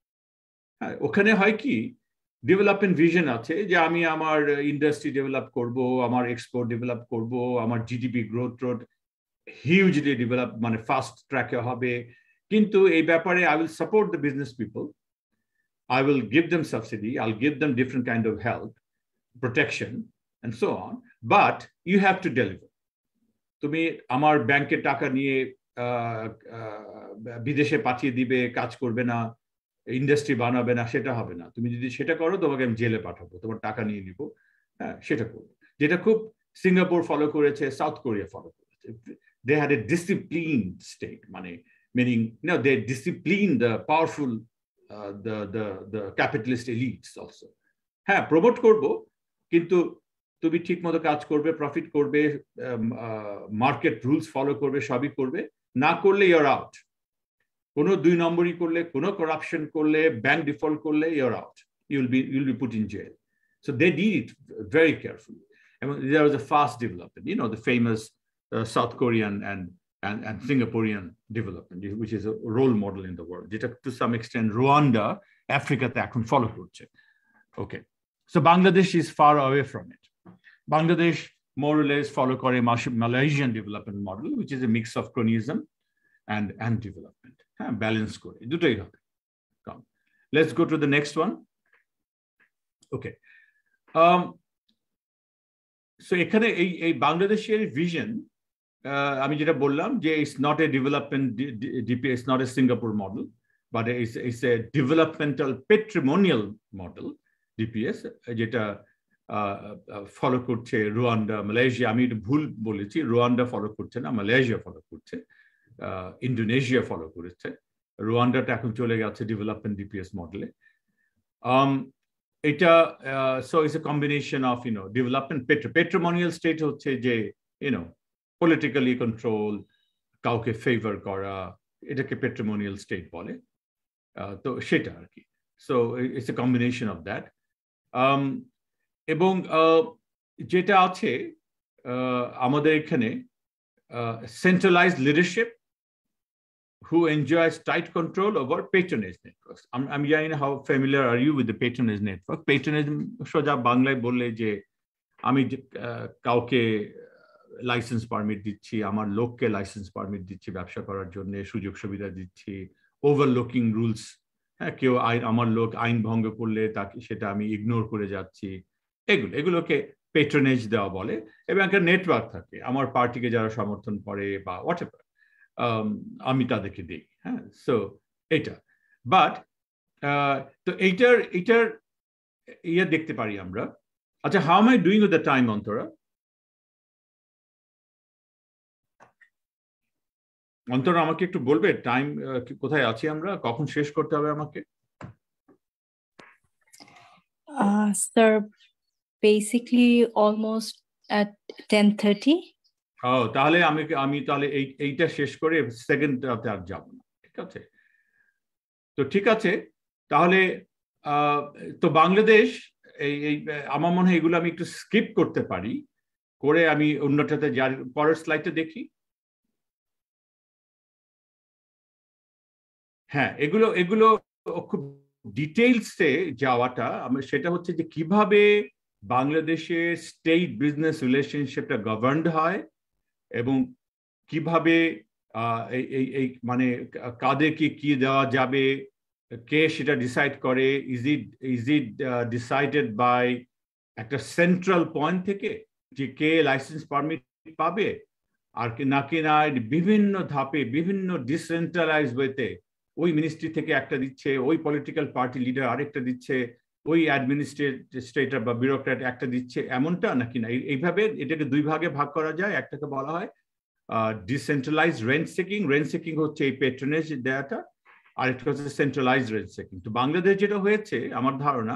হ্যাঁ, ওখানে হয় কি, ডেভেলপমেন্ট ভিশন আছে যে আমি আমার ইন্ডাস্ট্রি ডেভেলপ করব, আমার এক্সপোর্ট ডেভেলপ করব, আমার জিডিপি গ্রোথ হিউজলি ডেভেলপ, মানে ফাস্ট ট্র্যাকে হবে। কিন্তু এই ব্যাপারে I will support the business people, I will give them subsidy, I'll give them different kind of help, protection, and so on. But you have to deliver. তুমি আমার ব্যাংকের টাকা নিয়ে বিদেশে পাঠিয়ে দিবে, কাজ করবে না, ইন্ডাস্ট্রি বানাবে না, সেটা হবে না। তুমি যদি সেটা করো, তোমাকে আমি জেলে পাঠাবো, তোমার টাকা নিয়ে নিব। হ্যাঁ, সেটা করবো, যেটা খুব সিঙ্গাপুর ফলো করেছে, সাউথ কোরিয়া ফলো করেছে। They had a disciplined state, মানে meaning, they disciplined the powerful the capitalist elites also. হ্যাঁ, প্রমোট করব, কিন্তু তুমি ঠিক মতো কাজ করবে, প্রফিট করবে, মার্কেট রুলস ফলো করবে, সবই করবে। না করলে ইউর আউট। কোনো 2 নম্বরই করলে, কোনো করাপশন করলে, ব্যাংক ডিফল্ট করলে your out, you'll be put in jail. So they did it very carefully. And there was a fast development, the famous South Korean and Singaporean development, which is a role model in the world, যেটা to some extent Rwanda, আফ্রিকাতে এখন follow করছে। Okay, so Bangladesh is far away from it. Bangladesh more or less follow করে Malaysian development model, which is a mix of cronyism and development. হ্যাঁ, balance করে দুটোই হবে। Let's go to the next one. Okay, so এখানে এই বাংলাদেশের vision, আমি যেটা বললাম যে it's not a development DPS, not a Singapore model, but it's a developmental patrimonial model DPS, যেটা ফলো করছে রুয়ান্ডা, মালয়েশিয়া। আমি এটা ভুল বলেছি, রুয়ান্ডা ফলো করছে না, মালয়েশিয়া ফলো করছে, ইন্দোনেশিয়া ফলো করেছে। রুয়ান্ডাটা এখন চলে গেছে ডেভেলপমেন্ট ডিপিএস মডেলে। এটা so it's a combination of development patrimonial state হচ্ছে যে politically control, কাউকে ফেভার করা, এটাকে পেট্রিমোনিয়াল স্টেট বলে। তো সেটা আর কি। So it's a combination of that. এবং যেটা আছে আমাদের এখানে, centralised leadership who enjoys tight control over patronage networks. I'm জানি না how familiar are you with the patronage network. Patronage সোজা বাংলায় বললে যে আমি কাউকে লাইসেন্স পারমিট দিচ্ছি, আমার লোককে লাইসেন্স পারমিট দিচ্ছি ব্যবসা করার জন্য, সুযোগ সুবিধা দিচ্ছি, ওভারলুকিং রুলস। হ্যাঁ, কেউ আমার লোক আইন ভঙ্গ করলে তাকে সেটা আমি ইগনোর করে যাচ্ছি, এগুলোকে পেট্রোনেজ দেওয়া বলে। এবং একটা নেটওয়ার্ক থাকে, আমার পার্টিকে যারা সমর্থন করে বা হোয়াটএভার, আমি তাদেরকে দিই। হ্যাঁ, সো এটা। বাট তো এইটার ইয়ে দেখতে পারি আমরা। আচ্ছা, how M I doing with the time, Antara? Antara আমাকে একটু বলবে টাইম কোথায় আছি আমরা, কখন শেষ করতে হবে আমাকে? Sir, basically almost at 10:30. তাহলে আমি তাহলে এইটা শেষ করে সেকেন্ডটাতে আর যাব না, ঠিক আছে? তো ঠিক আছে, তাহলে তো বাংলাদেশ এই আমার মনে হয় এগুলো আমি একটু স্কিপ করতে পারি, করে আমি অন্যটাতে যাই। পরের স্লাইডটা দেখি। হ্যাঁ, এগুলো খুব ডিটেইলসে যাওয়াটা, সেটা হচ্ছে যে কিভাবে বাংলাদেশের স্টেট বিজনেস রিলেশনশিপটা গভর্নড হয়, এবং কিভাবে এই মানে কাদেরকে কি দেওয়া যাবে, কে সেটা ডিসাইড করে, ইজ ইট ডিসাইডেড বাই একটা সেন্ট্রাল পয়েন্ট থেকে যে কে লাইসেন্স পারমিট পাবে, আর নাকি না বিভিন্ন ধাপে বিভিন্ন ডিসেন্ট্রালাইজ ওয়েতে ওই মিনিস্ট্রি থেকে একটা দিচ্ছে, ওই পলিটিক্যাল পার্টি লিডার আরেকটা দিচ্ছে, ওই অ্যাডমিনিস্ট্রেটর বা বিউরোক্র্যাট একটা দিচ্ছে এমনটা নাকি না? এইভাবে এটাকে দুই ভাগে ভাগ করা যায়। একটাকে বলা হয় decentralise rent seeking. Rent seeking হচ্ছে এই পেট্রোনেজ দেয়াটা, আর একটা হচ্ছে সেন্ট্রালাইজ রেন্ট সিকিং। তো বাংলাদেশ যেটা হয়েছে আমার ধারণা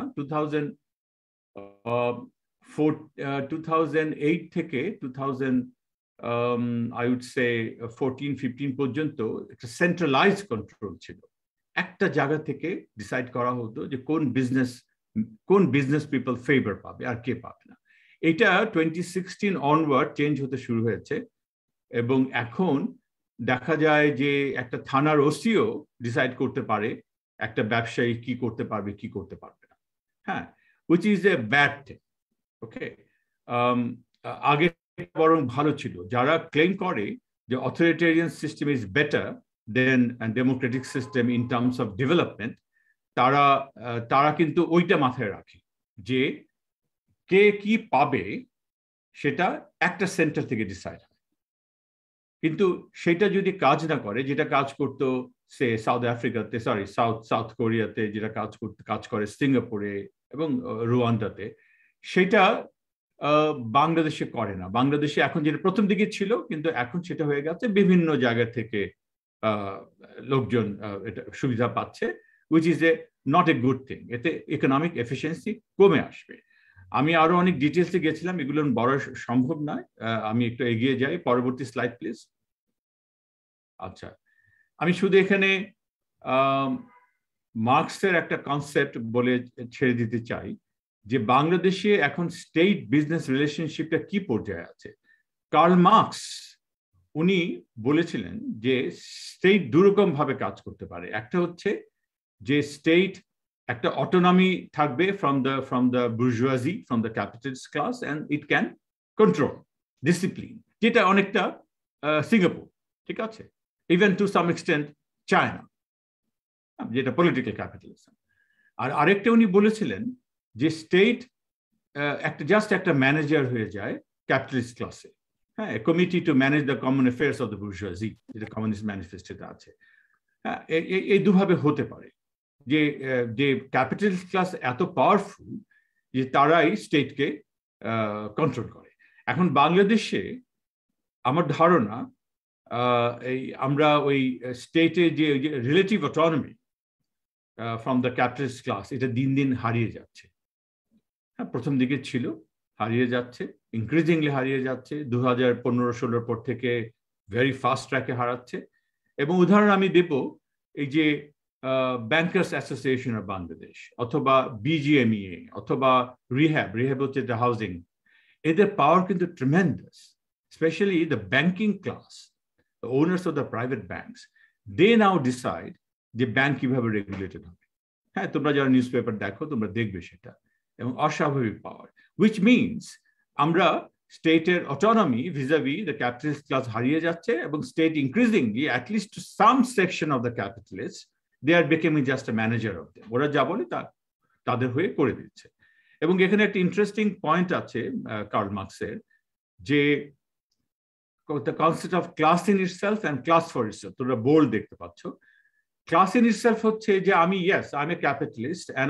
2008 থেকে 2000 I would say 14-15 পর্যন্ত একটা সেন্ট্রালাইজ কন্ট্রোল ছিল। একটা জায়গা থেকে ডিসাইড করা হতো যে কোন বিজনেস পিপল ফেভার পাবে আর কে পাবে না। এটা 2016 অনওয়ার্ড চেঞ্জ হতে শুরু হয়েছে, এবং এখন দেখা যায় যে একটা থানার ওসিও ডিসাইড করতে পারে একটা ব্যবসায়ী কি করতে পারবে কি করতে পারবে না। হ্যাঁ, which is a bad thing. ওকে, আগে বরং ভালো ছিল। যারা ক্লেম করে যে authoritarian system is better then Democratic system in terms of development, তারা কিন্তু ওইটা মাথায় রাখে যে কে কি পাবে সেটা একটা সেন্টার থেকে ডিসাইড হয়। কিন্তু সেটা যদি কাজ না করে, যেটা কাজ করতো সে সাউথ কোরিয়াতে, যেটা কাজ করে সিঙ্গাপুরে এবং রুয়ান্ডাতে, সেটা বাংলাদেশে করে না। বাংলাদেশে এখন যেটা প্রথম দিকে ছিল, কিন্তু এখন সেটা হয়ে গেছে বিভিন্ন জায়গা থেকে লোকজন এটা সুবিধা পাচ্ছে, which is not a good thing. এতে ইকোনমিক এফিসিয়েন্সি কমে আসবে। আমি আরো অনেক ডিটেলসে গেছিলাম, এগুলো বড় সম্ভব নয়। আমি একটু এগিয়ে যাই, পরবর্তী স্লাইড প্লিজ। আচ্ছা, আমি শুধু এখানে মার্কসের একটা কনসেপ্ট বলে ছেড়ে দিতে চাই যে বাংলাদেশে এখন স্টেট বিজনেস রিলেশনশিপটা কি পর্যায়ে আছে। কার্ল মার্কস উনি বলেছিলেন যে স্টেট দুরকম ভাবে কাজ করতে পারে। একটা হচ্ছে যে স্টেট একটা অটোনমি থাকবে from the bourgeoisie, from the capitalist class, and it can control discipline, যেটা অনেকটা সিঙ্গাপুর, ঠিক আছে, even to some extent China, যেটা পলিটিক্যাল ক্যাপিটালিজম। আর আরেকটা উনি বলেছিলেন যে স্টেট একটা ম্যানেজার হয়ে যায় ক্যাপিটালিস্ট ক্লাসে। হ্যাঁ, committee to manage the common affairs of the bourgeoisie, যেটা কমিউনিস্ট ম্যানিফেস্টোতে আছে। হ্যাঁ, এই দুভাবে হতে পারে যে ক্যাপিটালিস্ট ক্লাস এত পাওয়ারফুল যে তারাই স্টেটকে কন্ট্রোল করে। এখন বাংলাদেশে আমার ধারণা আমরা ওই স্টেটে যে relative autonomy from the capitalist class, এটা দিন দিন হারিয়ে যাচ্ছে। হ্যাঁ, প্রথম দিকে ছিল, হারিয়ে যাচ্ছে, ইনক্রিজিংলি হারিয়ে যাচ্ছে। 2015-16 পর থেকে ভেরি ফাস্ট ট্র্যাকে হারাচ্ছে। এবং উদাহরণ আমি দেব, এই যে ব্যাংকার্স অ্যাসোসিয়েশন অফ বাংলাদেশ, অথবা বিজিএমইএ, অথবা রিহ্যাব হচ্ছে দ্য হাউজিং, এদের পাওয়ার কিন্তু tremendous. Specially the banking class, the owners of the private banks, they now decide যে ব্যাংক কিভাবে রেগুলেটেড হবে। হ্যাঁ, তোমরা যারা নিউজ পেপার দেখো তোমরা দেখবে সেটা, এবং অস্বাভাবিক পাওয়ার, which means আমরা স্টেটের অটোনমি ভিজাভি দ্য ক্যাপিটালিস্ট ক্লাস হারিয়ে যাচ্ছে, এবং state increasingly at least to some section of the capitalists they are becoming just a manager of them. ওরা যা বলে তা তাদের হয়ে করে দিচ্ছে। এবং এখানে একটা ইন্টারেস্টিং পয়েন্ট আছে কার্ল মার্কসের, যে the concept of class in itself and class for itself. তোমরা বোল্ড দেখতে পাচ্ছ। Class in itself হচ্ছে যে আমি, yes, I'm a capitalist, and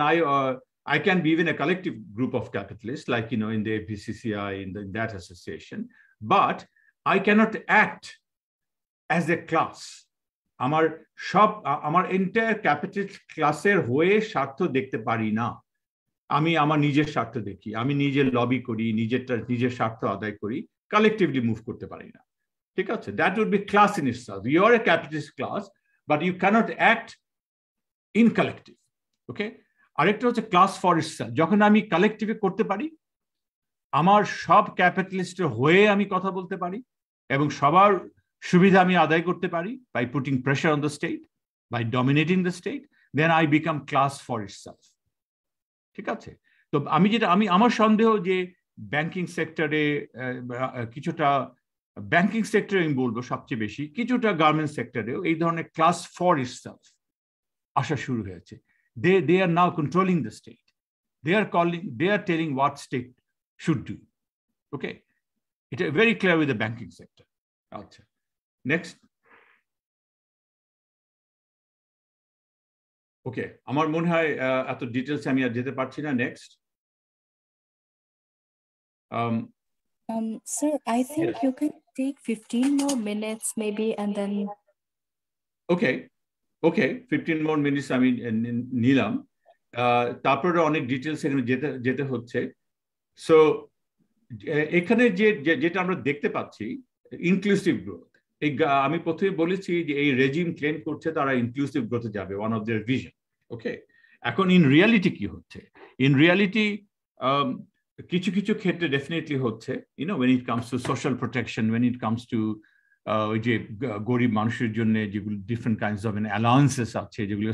I can be even a collective group of capitalists, like, you know, in the APCCI, in that association, but I cannot act as a class. আমার entire capitalist ক্লাসের হয়ে স্বার্থ দেখতে পারি না। আমি আমার নিজের স্বার্থ দেখি, আমি নিজের লবি করি, নিজের স্বার্থ আদায় করি, কালেকটিভলি মুভ করতে পারি না। ঠিক আছে, that would be class in itself. You are a capitalist class, but you cannot act in collective. Okay, আরেকটা হচ্ছে ক্লাস ফর ইটসেলফ। যখন আমি কালেকটিভে করতে পারি, আমার সব ক্যাপিটালিস্টের হয়ে আমি কথা বলতে পারি, এবং সবার সুবিধা আমি আদায় করতে পারি by putting pressure on the state, by dominating the state, then I become class for itself. ঠিক আছে, তো আমার সন্দেহ যে ব্যাংকিং সেক্টরে কিছুটা, ব্যাংকিং সেক্টরে আমি বলবো সবচেয়ে বেশি, কিছুটা গার্মেন্ট সেক্টরেও এই ধরনের ক্লাস ফর ইটসেলফ আসা শুরু হয়েছে। They are now controlling the state. They are telling what state should do. Okay, it is very clear with the banking sector. আচ্ছা, next. ওকে, আমার মনে হয় এত ডিটেলস আমি আর যেতে পারছি না। Next. Sir, I think you can take 15 more minutes maybe and then. Okay, 15 more minutes আমি নিলাম। তারপরে অনেক ডিটেলস এখানে যেতে হচ্ছে। সো এখানে যেটা আমরা দেখতে পাচ্ছি ইনক্লুসিভ গ্রোথ, আমি প্রথমে বলেছি যে এই রেজিম ক্লেম করছে তারা ইনক্লুসিভ গ্রোথে যাবে, ওয়ান অফ দেয়ার ভিশন। ওকে, এখন ইন রিয়ালিটি কি হচ্ছে? ইন রিয়ালিটি কিছু কিছু ক্ষেত্রে ডেফিনেটলি হচ্ছে, when it comes to social protection, when it comes to ওই যে গরিব মানুষের জন্য যেগুলো ডিফারেন্ট কাইন্ডস অফ অ্যালাউন্সেস আছে, যেগুলো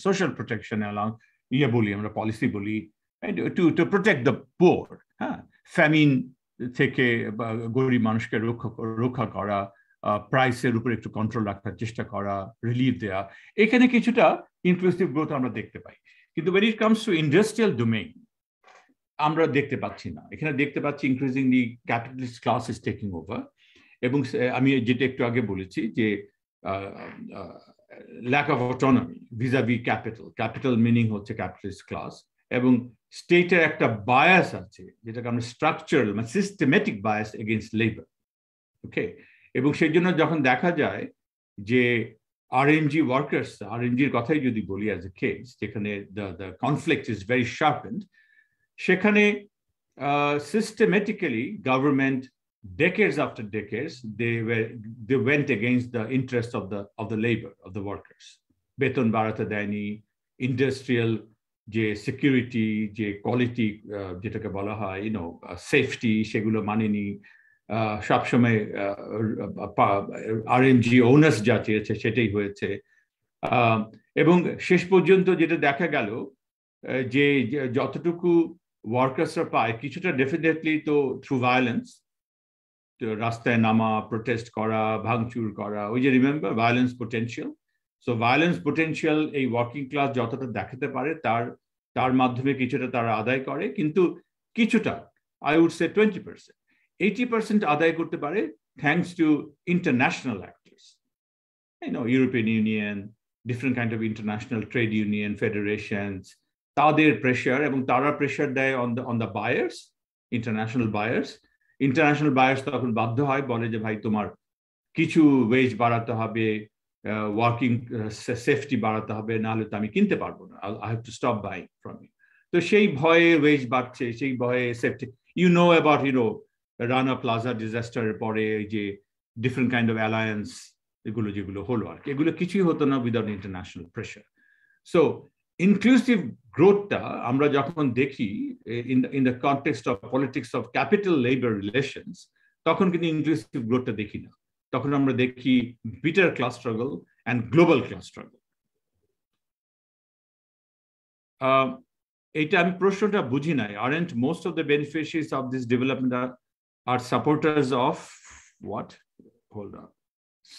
সোশ্যাল প্রোটেকশন অ্যালাউন্স বলি আমরা, পলিসি বলি, টু প্রোটেক্ট দ্য পোর, হ্যাঁ, ফ্যামিন থেকে গরিব মানুষকে রক্ষা করা, প্রাইসের উপর একটু কন্ট্রোল রাখার চেষ্টা করা, রিলিফ দেওয়া, এখানে কিছুটা ইনক্লুসিভ গ্রোথ আমরা দেখতে পাই। কিন্তু when it comes to industrial domain আমরা দেখতে পাচ্ছি না। এখানে দেখতে পাচ্ছি increasingly capitalist class is taking over, এবং আমি যেটা একটু আগে বলেছি যে lack of autonomy vis a vis capital meaning হচ্ছে ক্যাপিটালিস্ট ক্লাস, এবং স্টেটের একটা বায়াস আছে যেটাকে আমরা স্ট্রাকচারাল মানে systematic bias against labour. Okay, এবং সেই জন্য যখন দেখা যায় যে আরএনজি ওয়ার্কার্স, আরএনজির কথাই যদি বলি অ্যাজ এ কেস, যেখানে দ্য কনফ্লিক্ট ইজ ভেরি শার্পেন্ড, সেখানে systematically government decades after decades they went against the interest of the labor of the workers. বেতন বাড়াতে দেয়নি, ইন্ডাস্ট্রিয়াল যে সিকিউরিটি, যে কোয়ালিটি যেটাকে বলা হয় সেফটি, সেগুলো মানেনি। সবসময় আরএমজি ওনার্স যা চেয়েছে সেটাই হয়েছে। এবং শেষ পর্যন্ত যেটা দেখা গেল যে যতটুকু ওয়ার্কার্সরা পায় কিছুটা ডেফিনেটলি তো থ্রু ভায়োলেন্স, রাস্তায় নামা, প্রোটেস্ট করা, ভাঙচুর করা, ওই যে remember violence potential. So violence potential এই ওয়ার্কিং ক্লাস যতটা দেখাতে পারে তার মাধ্যমে কিছুটা তারা আদায় করে, কিন্তু কিছুটা আই উড সে 20%, 80% আদায় করতে পারে thanks to international actors, European Union, different kind of international trade union, federations, তাদের প্রেশার, এবং তারা প্রেশার দেয় on the buyers, international buyers তখন বাধ্য হয়, বলে যে ভাই তোমার কিছু ওয়েজ বাড়াতে হবে, ওয়ার্কিং সেফটি বাড়াতে হবে, নাহলে তো আমি কিনতে পারবো না, I have to stop buying from you. তো সেই ভয়ে ওয়েজ বাড়ছে, সেই ভয়ে সেফটি, অ্যাবাউট রানা প্লাজা ডিজাস্টারের পরে যে ডিফারেন্ট কাইন্ড অফ অ্যালায়েন্স যেগুলো হলো আর কি, এগুলো কিছুই হতো না without international pressure. So inclusive গ্রোথটা আমরা যখন দেখি in the context of politics of capital labour relations, তখন কিন্তু ইনক্লুসিভ গ্রোথটা দেখি না, তখন আমরা দেখি bitter class struggle and global class struggle. এইটা আমি প্রশ্নটা বুঝি নাই। Aren't most of the beneficiaries of this development are supporters of what? Hold on.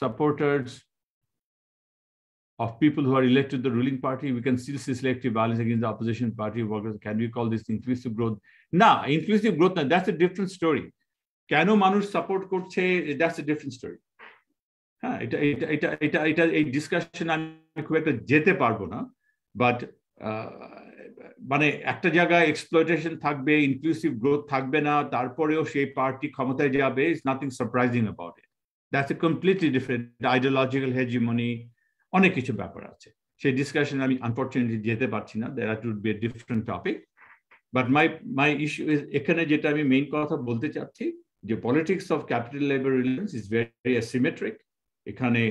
Supporters of people who are elected to the ruling party. We can still see selective violence against the opposition party workers. Can we call this inclusive growth? Nah, inclusive growth, that's a different story. কেন মানুষ support করছে, that's a different story. হ্যাঁ, এটা এই discussion আমি খুব একটা যেতে পারবো না, বাট মানে একটা জায়গায় এক্সপ্লয়টেশন থাকবে, ইনক্লুসিভ গ্রোথ থাকবে না, তারপরেও সেই পার্টি ক্ষমতায় যাবে, is nothing surprising about it. That's a completely different ideological hegemony, অনেক কিছু ব্যাপার আছে। সেই ডিসকাশন আমি আনফর্চুনেটলি যেতে পারছি না, that would be a different topic. But my issue is, এখানে যেটা আমি মেইন কথা বলতে চাচ্ছি, যে politics of capital labour relations is very asymmetric. এখানে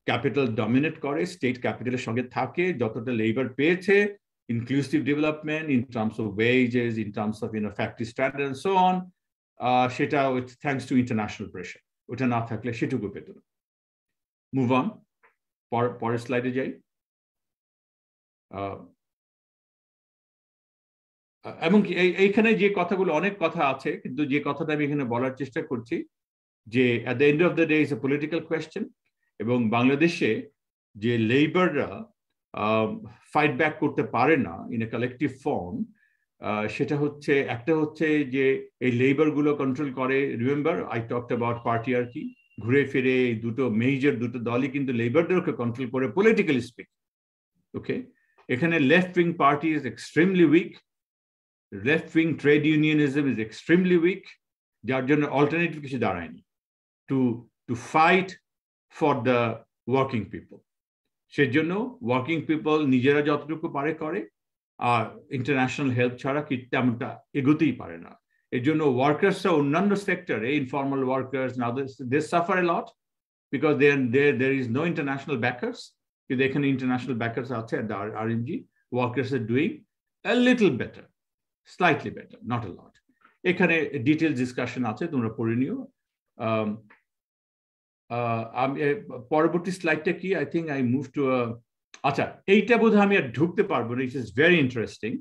ক্যাপিটাল ডমিনেট করে, স্টেট ক্যাপিটালের সঙ্গে থাকে, যতটা লেবার পেয়েছে, inclusive development in terms of wages, in terms of factory standards and so on, সেটা thanks to international pressure, ওটা না থাকলে সেটুকু পেত না। মুভ অন, পরের স্লাইডে যাই। এবং এইখানে যে কথাগুলো, অনেক কথা আছে, কিন্তু যে কথাটা আমি এখানে বলার চেষ্টা করছি যে at the end of the day is a political question, এবং বাংলাদেশে যে লেবাররা ফাইট ব্যাক করতে পারে না ইন এ কালেকটিভ ফর্ম, সেটা হচ্ছে একটা হচ্ছে যে এই লেবার গুলো কন্ট্রোল করে। রিমেম্বার আই টকড অ্যাবাউট পার্টিয়ার্কি, ঘুরে ফিরে দুটো দলই কিন্তু লেবারদেরকে কন্ট্রোল করে পলিটিক্যালি স্পিক। ওকে, এখানে left wing party is extremely weak, left wing trade unionism is extremely weak, যার জন্য alternative কিছু দাঁড়ায়নি to fight for the working people. সেজন্য working people নিজেরা যতটুকু পারে করে, আর ইন্টারন্যাশনাল হেল্প ছাড়া কি তেমনটা এগোতেই পারে না। এর জন্য ওয়ার্কার্সরা অন্যান্য সেক্টরে, informal workers, they suffer a lot because there is no international backers. কিন্তু এখানে ইন্টারন্যাশনাল backers আছে, and the RMG workers are doing a little better, slightly better, not a lot. এখানে ডিটেইলস ডিসকাশন আছে, তোমরা পড়ে নিও। পরবর্তী স্লাইডটা কি? I think I move to আচ্ছা, এইটা বোধহয় আমি আর ঢুকতে পারবো না। It is very interesting,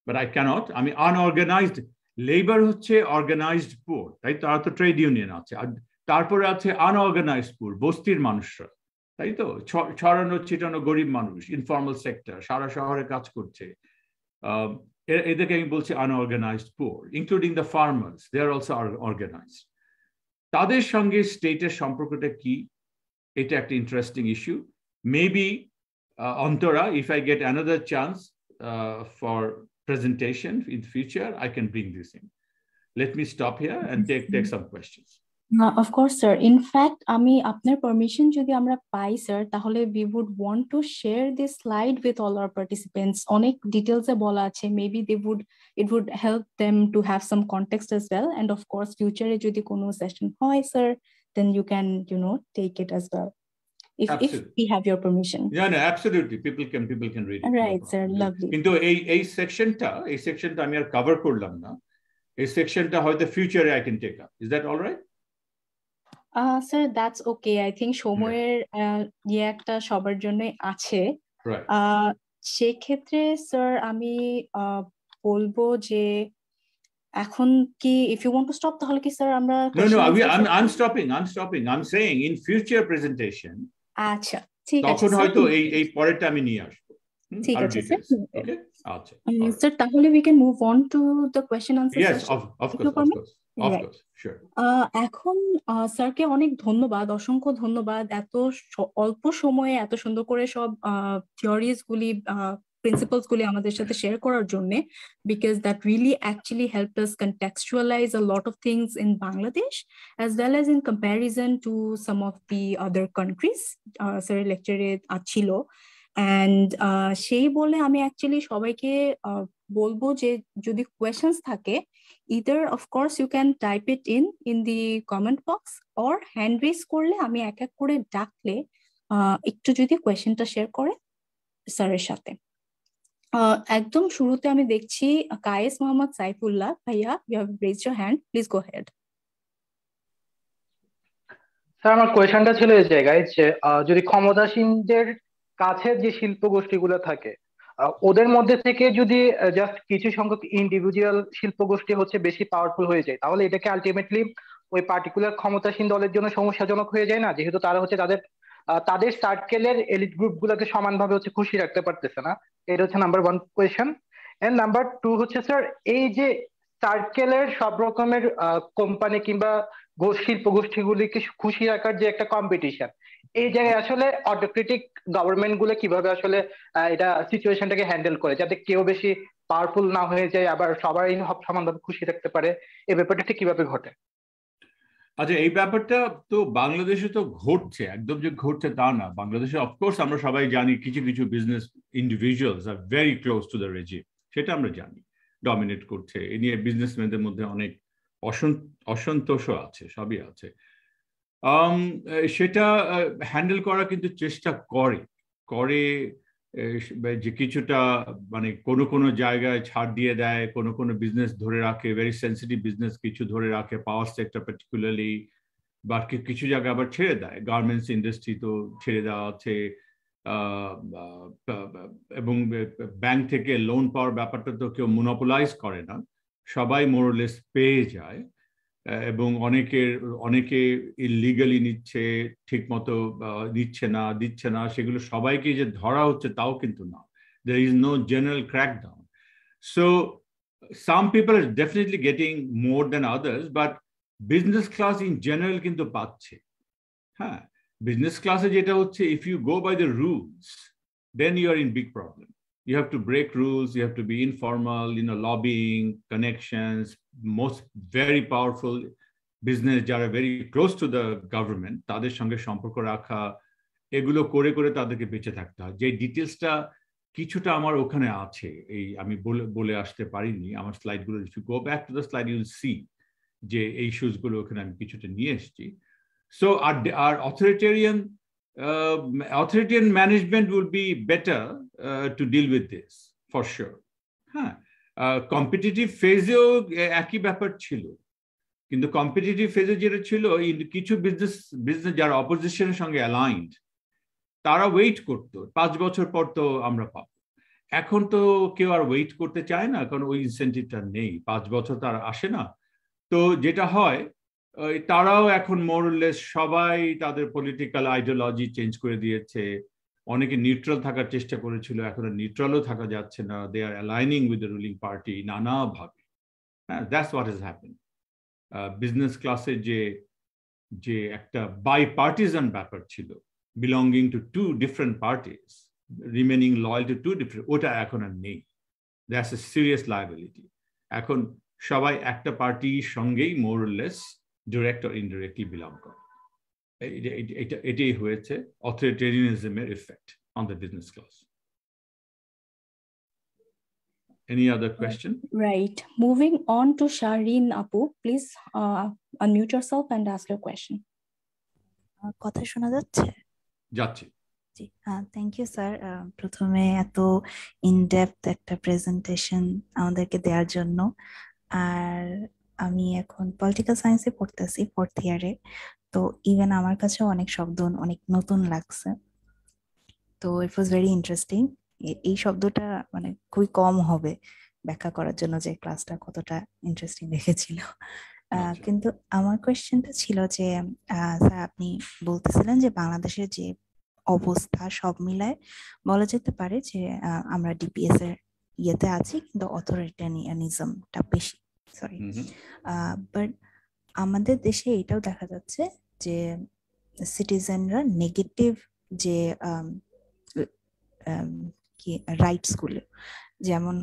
but I cannot. আমি আনঅর্গানাইজড লেবার হচ্ছে অর্গানাইজড পুয়ার, তাই তারা তো ট্রেড ইউনিয়ন আছে, আর তারপরে আছে আনঅর্গানাইজড পুয়ার, বস্তির মানুষরা, তাই তো, ছড়ানো ছিটানো গরিব মানুষ, ইনফর্মাল সেক্টর, সারা শহরে কাজ করছে, এদেরকে আমি বলছি unorganised poor, including the farmers, they are also organised. তাদের সঙ্গে স্টেটের সম্পর্কটা কি, এটা একটা interesting issue. Maybe Antara, if I get another chance for presentation in the future, I can bring this in. Let me stop here and take some questions. Of course, sir. In fact, আমি আপনার permission যদি আমরা পাই, sir, তাহলে we would want to share this slide with all our participants. অনেক details এ বলা আছে. Maybe it would help them to have some context as well. And of course, future এ যদি কোনো session হয়, sir, then you can, take it as well. If we have your permission. Yeah, no, absolutely. People can read it. Right, no sir. Lovely. কিন্তু এই সেকশনটা আমি আর cover করলাম না। এই সেকশনটা হয়তো ফিউচারে I can take up. Is that all right? Sir, that's okay. I think সময়ের একটা সবার জন্যই আছে। Right. সেক্ষেত্রে স্যার আমি বলবো যে এখন কি if you want to stop তাহলে কি স্যার আমরা No, I'm stopping. I'm saying in future presentation. আচ্ছা, ঠিক আছে। তখন হয়তো এই পরেরটা আমি নিয়ে আসবো। ঠিক আছে স্যার। Okay? আচ্ছা। Sir, তাহলে we can move on to the question answer Yes, session. of course. Of course, sure. এখন স্যারকে অনেক ধন্যবাদ, অসংখ্য ধন্যবাদ এত অল্প সময়ে এত সুন্দর করে সব থিওরিজ গুলি, প্রিন্সিপালস গুলি আমাদের সাথে শেয়ার করার জন্য, because that really actually helped us contextualize a lot of things in Bangladesh as well as in comparison to some of the other countries sir লেকচারে ছিল। And সেই বলে আমি অ্যাকচুয়ালি সবাইকে বলবো যে যদি কোয়েশ্চেন্স থাকে, either of course you can type it in the comment box or hand raise করলে আমি এক এক করে ডাকলে একটু যদি কোয়েশ্চেনটা শেয়ার করে স্যারের সাথে। একদম শুরুতে আমি দেখছি কায়েস মোহাম্মদ সাইফুল্লাহ ভাইয়া, you have raised your hand, please go ahead. Sir, আমার কোয়েশ্চনটা ছিল এই জায়গায় যে যদি ক্ষমতাসীনদের কাছে যে শিল্প গোষ্ঠীগুলো থাকে ওদের মধ্যে থেকে যদি জাস্ট কিছু সংখ্যক ইন্ডিভিজুয়াল শিল্প গোষ্ঠী হচ্ছে বেশি পাওয়ারফুল হয়ে যায়, তাহলে এটাকে আলটিমেটলি ওই পার্টিকুলার ক্ষমতাসীন দলের জন্য সমস্যাজনক হয়ে যায় না, যেহেতু তারা হচ্ছে তাদের সার্কেলের এলিট গ্রুপ গুলোকে সমানভাবে হচ্ছে খুশি রাখতে পারতেছে না। এটা হচ্ছে নাম্বার 1 কোয়েশ্চেন। এন্ড নাম্বার 2 হচ্ছে স্যার, এই যে সার্কেলের সব রকমের কোম্পানি কিংবা শিল্প গোষ্ঠীগুলিকে খুশি রাখার যে একটা কম্পিটিশন, এই জায়গায় আসলে অটোক্রেটিক গভর্নমেন্ট গুলো কিভাবে আসলে এটা সিচুয়েশনটাকে হ্যান্ডেল করে যাতে কেউ বেশি পাওয়ারফুল না হয়ে যায়, আবার সবাই সমানভাবে খুশি রাখতে পারে, এই ব্যাপারটা ঠিক কিভাবে ঘটে? আচ্ছা, এই ব্যাপারটা তো বাংলাদেশে তো ঘটছে, একদম যে ঘটছে তা না। বাংলাদেশে অফকোর্স আমরা সবাই জানি কিছু কিছু business individuals R very close to the regime, সেটা আমরা জানি, ডমিনেট করছে। এ নিয়ে বিজনেসম্যানদের মধ্যে অনেক অসন্তোষও আছে, সবই আছে। সেটা হ্যান্ডেল করা কিন্তু চেষ্টা করে যে কিছুটা মানে কোনো জায়গায় ছাড় দিয়ে দেয়, কোনো বিজনেস ধরে রাখে, ভেরি সেন্সিটিভ বিজনেস কিছু ধরে রাখে, পাওয়ার সেক্টর পার্টিকুলারলি, বা কিছু জায়গায় আবার ছেড়ে দেয়। গার্মেন্টস ইন্ডাস্ট্রি তো ছেড়ে দেওয়া আছে, এবং ব্যাংক থেকে লোন পাওয়ার ব্যাপারটা তো কেউ মনোপোলাইজ করে না, সবাই মোরলেস পেয়ে যায়। এবং অনেকে ইলিগালি নিচ্ছে, ঠিক মতো দিচ্ছে না, সেগুলো সবাইকে যে ধরা হচ্ছে তাও কিন্তু না। There is no general crackdown. So some people are definitely getting more than others, but business class in general কিন্তু পাচ্ছে। হ্যাঁ, বিজনেস ক্লাসে যেটা হচ্ছে, if you go by the rules, then you are in big problem. You have to break rules. You have to be informal, lobbying, connections, most very powerful business যারা very close to the government, তাদের সঙ্গে সম্পর্ক রাখা, এগুলো করে করে তাদেরকে বেঁচে থাকতে হয়। যে ডিটেলসটা কিছুটা আমার ওখানে আছে, এই আমি বলে আসতে পারিনি। আমার স্লাইডগুলো if you go back to the slide you'll see যে এই ইস্যুসগুলো ওখানে আমি কিছুটা নিয়ে এসেছি। So our authoritarian management will be better to deal with this for sure. Competitive ফেজেও একই ব্যাপার ছিল, কিন্তু কম্পিটিটিভ ফেজে যেটা ছিল কিছু বিজনেস যারা অপোজিশনের সঙ্গে অ্যালাইন্ড তারা ওয়েট করতো 5 বছর পর তো আমরা পাবো। এখন তো কেউ আর ওয়েট করতে চায় না, কারণ ওই ইনসেন্টিভটা নেই, 5 বছর তার আসে না। তো যেটা হয় তারাও এখন মোরলেস সবাই তাদের পলিটিক্যাল আইডিওলজি চেঞ্জ করে দিয়েছে। অনেকে নিউট্রাল থাকার চেষ্টা করেছিল, এখন নিউট্রালও থাকা যাচ্ছে না। They are aligning with the ruling party নানাভাবে। That's what has happened. Business ক্লাসে যে একটা বাইপার্টিজান ব্যাপার ছিল, belonging to 2 different parties, remaining loyal to 2 different, ওটা এখন আর নেই। That's a serious liability. এখন সবাই একটা পার্টির সঙ্গেই more or less direct or indirectly belong করে। এটাই হয়েছে অথরিটেরিয়ানিজমের effect on the business class. Any other question? Right. Moving on to Shahrin Apu, please unmute yourself and ask your question. কথা শোনা যাচ্ছে? যাচ্ছে। জি, থ্যাংক ইউ স্যার, প্রথমে এত ইনডেপথ একটা প্রেজেন্টেশন আমাদেরকে দেওয়ার জন্য। আর আমি এখন পলিটিক্যাল সায়েন্সে পড়তেছি 4th ইয়ারে, তো ইভেন আমার কাছেও অনেক শব্দ অনেক নতুন লাগছে। তো ইট ওয়াজ ভেরি ইন্টারেস্টিং। এই শব্দটা মানে খুবই কম হবে ব্যাখ্যা করার জন্য যে ক্লাসটা কতটা ইন্টারেস্টিং রেখেছিল। কিন্তু আমার কোয়েশ্চেনটা ছিল যে স্যার আপনি বলতেছিলেন যে বাংলাদেশের যে অবস্থা সব মিলায় বলা যেতে পারে যে আমরা ডিপিএস এর ইয়েতে আছি, কিন্তু অথরিটারিয়ানিজমটা বেশি। সরি, বাট আমাদের দেশে এটাও দেখা যাচ্ছে যে সিটিজেনরা নেগেটিভ যে কি রাইটস গুলো, যেমন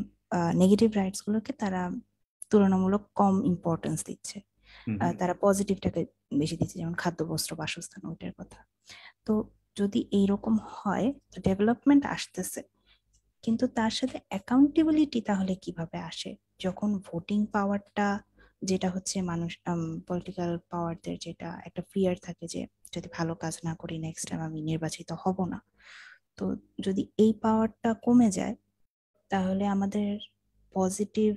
নেগেটিভ রাইটস গুলোকে তারা তুলনামূলক কম ইম্পর্টেন্স দিচ্ছে, তারা পজিটিভটাকে বেশি দিচ্ছে, যেমন খাদ্য, বস্ত্র, বাসস্থান, ওইটার কথা। তো যদি এইরকম হয় তো ডেভেলপমেন্ট আসতেছে, কিন্তু তার সাথে অ্যাকাউন্টেবিলিটি তাহলে কিভাবে আসে? যখন ভোটিং পাওয়ারটা যেটা হচ্ছে মানুষ পলিটিক্যাল পাওয়ারদের যেটা একটা ফিয়ার থাকে যে যদি ভালো কাজ না করি নেক্সট টাইম আমি নির্বাচিত হব না, তো যদি এই পাওয়ারটা কমে যায় তাহলে আমাদের পজিটিভ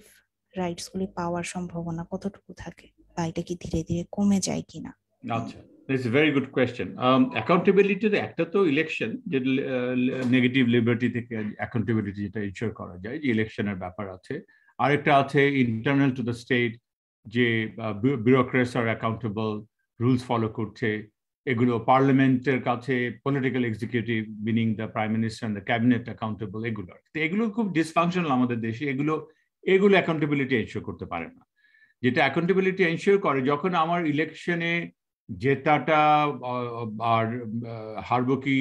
রাইটস গুলি পাওয়ার সম্ভাবনা কতটুকু থাকে, বা এটা কি ধীরে ধীরে কমে যায় কিনা? আচ্ছা, It's a very good question. Accountability একটা তো ইলেকশন, যে নেগেটিভ লিবার্টি থেকে অ্যাকাউন্টেবিলিটি যেটা ইনশিওর করা যায়, যে ইলেকশনের ব্যাপার আছে। আরেকটা আছে ইন্টারনাল টু দ্য স্টেট, যে bureaucrats are accountable, rules follow করছে। এগুলো পার্লামেন্টের কাছে political executive meaning the prime minister and the cabinet accountable. এগুলো খুব ডিসফাংশনাল আমাদের দেশে। এগুলো অ্যাকাউন্টেবিলিটি এনশিওর করতে পারে না। যেটা অ্যাকাউন্টেবিলিটি এনশিওর করে, যখন আমার ইলেকশনে জেতাটা আর হারবো কি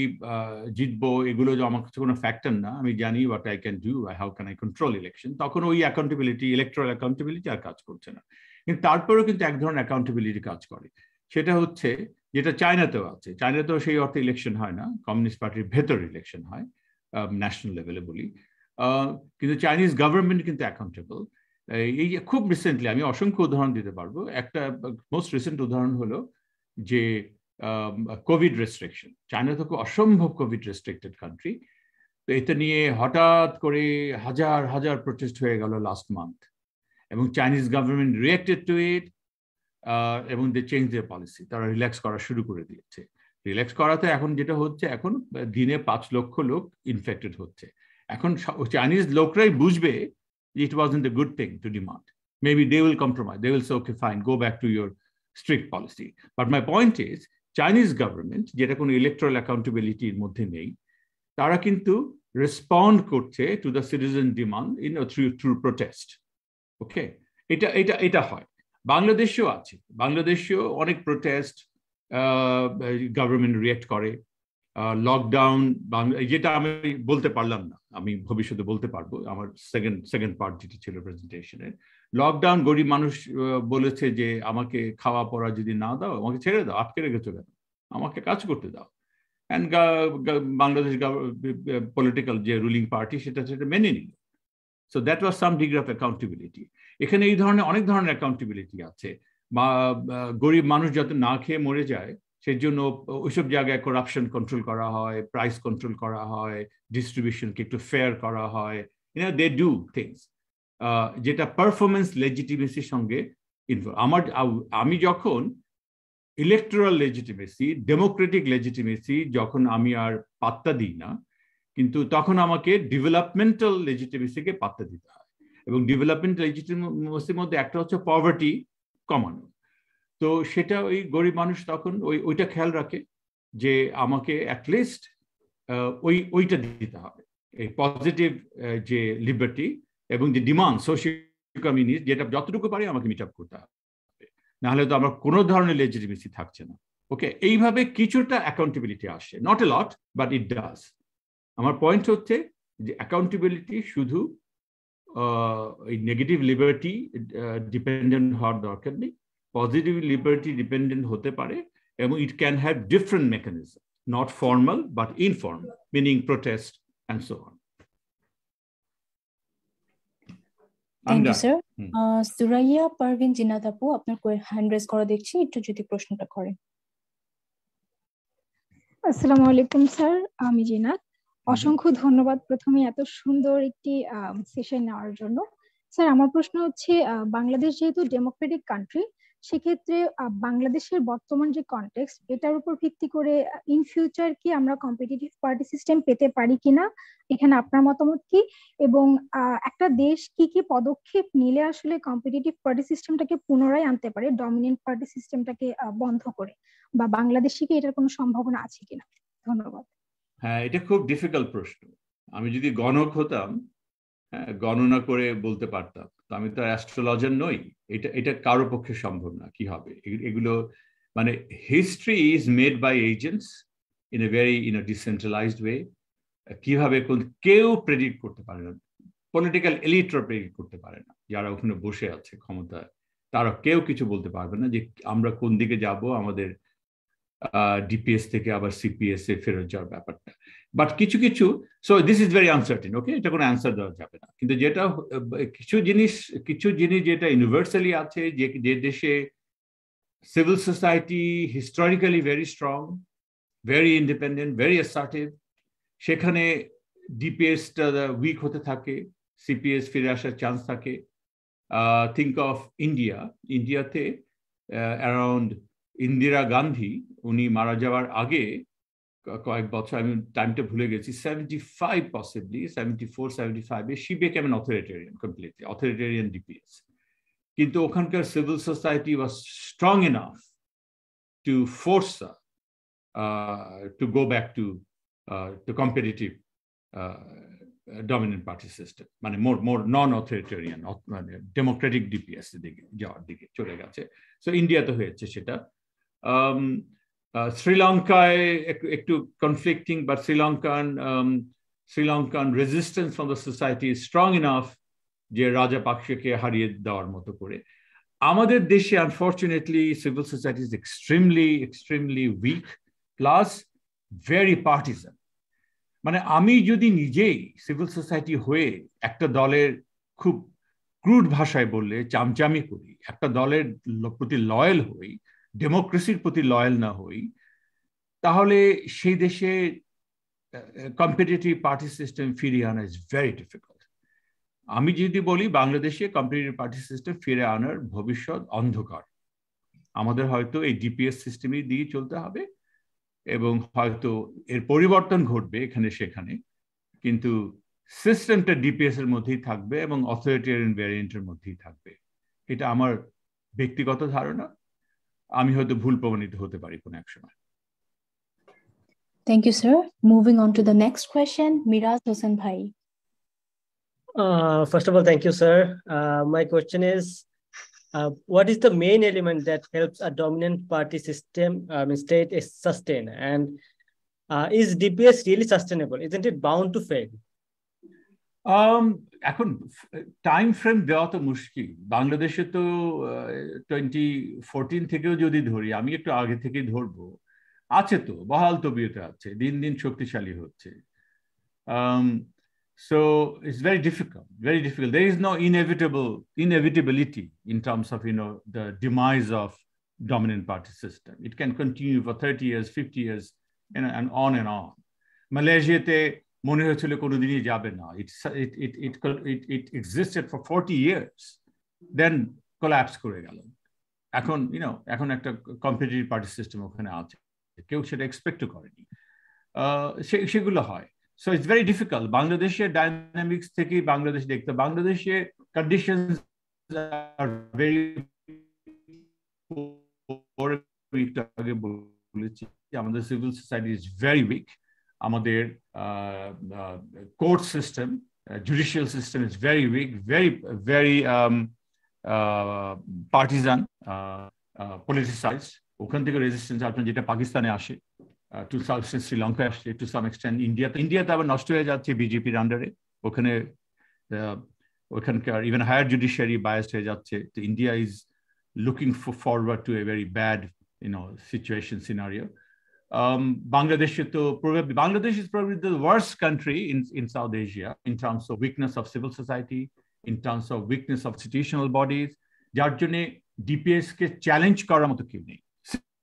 জিতবো এগুলো যে আমার কাছে কোনো ফ্যাক্টর না, আমি জানি what I can do, how can I control election, তখন ওই অ্যাকাউন্টেবিলিটি, ইলেকট্রাল অ্যাকাউন্টেবিলিটি আর কাজ করছে না। কিন্তু তারপরেও কিন্তু এক ধরনের অ্যাকাউন্টেবিলিটি কাজ করে, সেটা হচ্ছে যেটা চায়নাতেও আছে। চায়নাতেও সেই অর্থে ইলেকশন হয় না, কমিউনিস্ট পার্টির ভেতর ইলেকশন হয়, ন্যাশনাল লেভেলে বলি, কিন্তু চাইনিজ গভর্নমেন্ট কিন্তু অ্যাকাউন্টেবল। এই খুব রিসেন্টলি আমি অসংখ্য উদাহরণ দিতে পারবো। একটা মোস্ট রিসেন্ট উদাহরণ হলো যে কোভিড রেস্ট্রিকশন। চায়না তো অসম্ভব কোভিড রেস্ট্রিক্টেড কান্ট্রি, তো এটা নিয়ে হঠাৎ করে হাজার হাজার প্রোটেস্ট হয়ে গেল লাস্ট মান্থ, এবং চাইনিজ গভর্নমেন্ট রিঅ্যাক্টেড টু ইট এবং দে চেঞ্জ দেয়ার পলিসি। তারা রিল্যাক্স করা শুরু করে দিয়েছে। রিল্যাক্স করাতে এখন যেটা হচ্ছে, এখন দিনে 5 লক্ষ লোক ইনফেক্টেড হচ্ছে। এখন চাইনিজ লোকরাই বুঝবে it wasn't a good thing to demand. Maybe they will compromise. They will say, okay, fine, go back to your strict policy. But my point is, Chinese government, যেটা কোনো electoral accountability এর মধ্যে নেই, তারা কিন্তু respond করছে to the citizen demand through protest. Okay? এটা হয়। বাংলাদেশেও আছে। বাংলাদেশেও অনেক protest, government react করে। লকডাউন, যেটা আমি বলতে পারলাম না, আমি ভবিষ্যতে বলতে পারবো, আমার সেকেন্ড পার্ট যেটা ছিল প্রেজেন্টেশনের। লকডাউন, গরিব মানুষ বলেছে যে আমাকে খাওয়া পড়া যদি না দাও, আমাকে ছেড়ে দাও, আটকে রেখে চলে দাও, আমাকে কাজ করতে দাও। অ্যান্ড বাংলাদেশ পলিটিক্যাল যে রুলিং পার্টি সেটা মেনে নিল। So that was some degree of accountability. এখানে এই ধরনের অনেক ধরনের অ্যাকাউন্টেবিলিটি আছে। বা গরিব মানুষ যাতে না খেয়ে মরে যায় সেই জন্য ওইসব জায়গায় করাপশন কন্ট্রোল করা হয়, প্রাইস কন্ট্রোল করা হয়, ডিস্ট্রিবিউশনকে একটু ফেয়ার করা হয়, দে ডু থিংস যেটা পারফরমেন্স লেজিটিমেসির সঙ্গে আমি যখন ইলেকটোরাল লেজিটিমেসি, ডেমোক্রেটিক লেজিটিমেসি যখন আমি আর পাত্তা দিই না, কিন্তু তখন আমাকে ডেভেলপমেন্টাল লেজিটিমেসিকে পাত্তা দিতে হয়। এবং ডেভেলপমেন্ট লেজিটিমেসির মধ্যে একটা হচ্ছে পভার্টি কমানো। তো সেটা ওই গরিব মানুষ তখন ওইটা খেয়াল রাখে যে আমাকে অ্যাটলিস্ট ওইটা দিতে হবে, এই পজিটিভ যে লিবার্টি এবং যে ডিমান্ড, সোশিয়াল কমিউনিটি, যেটা যতটুকু পারি আমাকে মিট আপ করতে হবে, নাহলে তো আমার কোনো ধরনের লেজিটিমেসি থাকছে না। ওকে, এইভাবে কিছুটা অ্যাকাউন্টেবিলিটি আসে, not a lot but it does. আমার পয়েন্ট হচ্ছে যে অ্যাকাউন্টেবিলিটি শুধু এই নেগেটিভ লিবার্টি ডিপেন্ডেন্ট হওয়ার দরকার নেই, পজিটিভ লিবার্টি ডিপেন্ডেন্ট হতে পারে, এবং it can have different mechanism, not formal but informal, meaning protest and so on. Thank you sir. Suraiya Parvin Zinat আপু, আপনার হ্যান্ড রেজ করা দেখছি, একটু যদি প্রশ্নটা করেন। আসসালামু আলাইকুম স্যার, আমি জিনাত। অসংখ্য ধন্যবাদ প্রথমে এত সুন্দর একটি সেশন নেওয়ার জন্য। স্যার, আমার প্রশ্ন হচ্ছে, বাংলাদেশ যেহেতু ডেমোক্রেটিক কান্ট্রি, সেক্ষেত্রে বাংলাদেশের বর্তমান যে কনটেক্সট, এটার উপর ভিত্তি করে ইন ফিউচার কি আমরা কম্পিটিটিভ পার্টি সিস্টেম পেতে পারি কিনা, এখানে আপনার মতামত কি? এবং একটা দেশ কি কি পদক্ষেপ নিলে আসলে কম্পিটিটিভ পার্টি সিস্টেমটাকে পুনরায় আনতে পারে, ডমিনেন্ট পার্টি সিস্টেমটাকে বন্ধ করে, বা বাংলাদেশে কি এটার কোনো সম্ভাবনা আছে কিনা? ধন্যবাদ। হ্যাঁ, এটা খুব ডিফিকাল্ট প্রশ্ন। আমি যদি গণক হতাম, গণনা করে বলতে পারতাম, তো আমি তো অ্যাস্ট্রোলজার নই, এটা কারো পক্ষে সম্ভব না। কি হবে এগুলো, মানে history is made by agents in a very decentralised way. কিভাবে কেউ প্রেডিক্ট করতে পারে না, পলিটিক্যাল এলিটরা প্রেডিক্ট করতে পারে না, যারা ওখানে বসে আছে ক্ষমতায়, তারা কেউ কিছু বলতে পারবে না যে আমরা কোন দিকে যাব, আমাদের ডিপিএস থেকে আবার সিপিএস এ ফেরত যাওয়ার ব্যাপারটা। বাট কিছু so this is very uncertain. Okay, এটা কোনো অ্যান্সার দেওয়া যাবে না। কিন্তু যেটা কিছু জিনিস যেটা ইউনিভার্সালি আছে, যে দেশে civil society historically very strong, very independent, very assertive, সেখানে ডিপিএসটা উইক হতে থাকে, সিপিএস ফিরে আসার চান্স থাকে। থিঙ্ক অফ ইন্ডিয়াতে অ্যারাউন্ড ইন্দিরা গান্ধী, উনি মারা যাওয়ার আগে কয়েক বছর, আমি টাইমটা ভুলে গেছি, 75 পসিবলি 74-75-এ she became an authoritarian, completely authoritarian DPS. কিন্তু ওখানকার civil society was strong enough to force her to go back to competitive dominant party system, মানে more non-authoritarian, মানে ডেমোক্রেটিক ডিপিএস দিকে যাওয়ার দিকে চলে গেছে। সো ইন্ডিয়াতে হয়েছে সেটা। শ্রীলঙ্কায় একটু conflicting, but Sri Lankan resistance from the society is strong enough যে রাজাপাকসেকে হারিয়ে দেওয়ার মতো করে। আমাদের দেশে unfortunately civil society is extremely weak, plus very partisan. মানে আমি যদি নিজেই সিভিল সোসাইটি হয়ে একটা দলের, খুব ক্রুড ভাষায় বললে চামচামি করি, একটা দলের প্রতি লয়াল হই, ডেমোক্রেসির প্রতি লয়াল না হই, তাহলে সেই দেশে কম্পিটিটিভ পার্টি সিস্টেম ফিরিয়ে আনা ইজ ভেরি ডিফিকাল্ট। আমি যদি বলি বাংলাদেশে কম্পিটিটিভ পার্টি সিস্টেম ফিরে আনার ভবিষ্যৎ অন্ধকার। আমাদের হয়তো এই ডিপিএস সিস্টেমই দিয়ে চলতে হবে, এবং হয়তো এর পরিবর্তন ঘটবে এখানে সেখানে, কিন্তু সিস্টেমটা ডিপিএস এর মধ্যেই থাকবে এবং অথরিটেরিয়ান ভ্যারিয়েন্টের মধ্যেই থাকবে। এটা আমার ব্যক্তিগত ধারণা, আমি হয়তো ভুল প্রমাণিত হতে পারি কোনো এক সময়। Thank you, sir. Moving on to the next question, Mirza Hassan bhai. First of all, thank you, sir. My question is, what is the main element that helps a dominant party system state is sustain? And is DPS really sustainable? Isn't it bound to fail? এখন time frame দেওয়া তো মুশকিল। বাংলাদেশে তো 2014 থেকেও যদি ধরি, আমি একটু আগে থেকেই ধরবো, আছে তো বহাল তবিয়তে আছে, দিন দিন শক্তিশালী হচ্ছে। So it's very difficult, very difficult. There is no inevitability in terms of, you know, the demise of dominant party system. It can continue for 30 years, 50 years, and on and on. Malaysia te mone hoyechilo kono dini jabe na. It existed for 40 years, then collapse kore gelo. Ekhon, you know, ekhon ekta competitive party system okhane ache, keu seta expect koreni, সেগুলো হয়। So it's very difficult. Bangladesh's dynamics থেকে বাংলাদেশ দেখতে, বাংলাদেশে conditions are very poor. আগে বলেছি আমাদের civil society is very weak. আমাদের court system, judicial system is very weak, very partisan, politicized. ওখান থেকে রেজিস্ট্যান্স আপনার যেটা পাকিস্তানে আসে, to some extent Sri Lanka আসছে, to some extent ইন্ডিয়াতে আবার নষ্ট হয়ে যাচ্ছে বিজেপির আন্ডারে, ওখানকার even higher judiciary biased হয়ে যাচ্ছে। তো India is looking forward to a very bad, you know, scenario. Bangladesh is probably the worst country in South Asia in terms of weakness of civil society, in terms of weakness of institutional bodies, যার জন্য DPS কে challenge করার মতো কেউ নেই।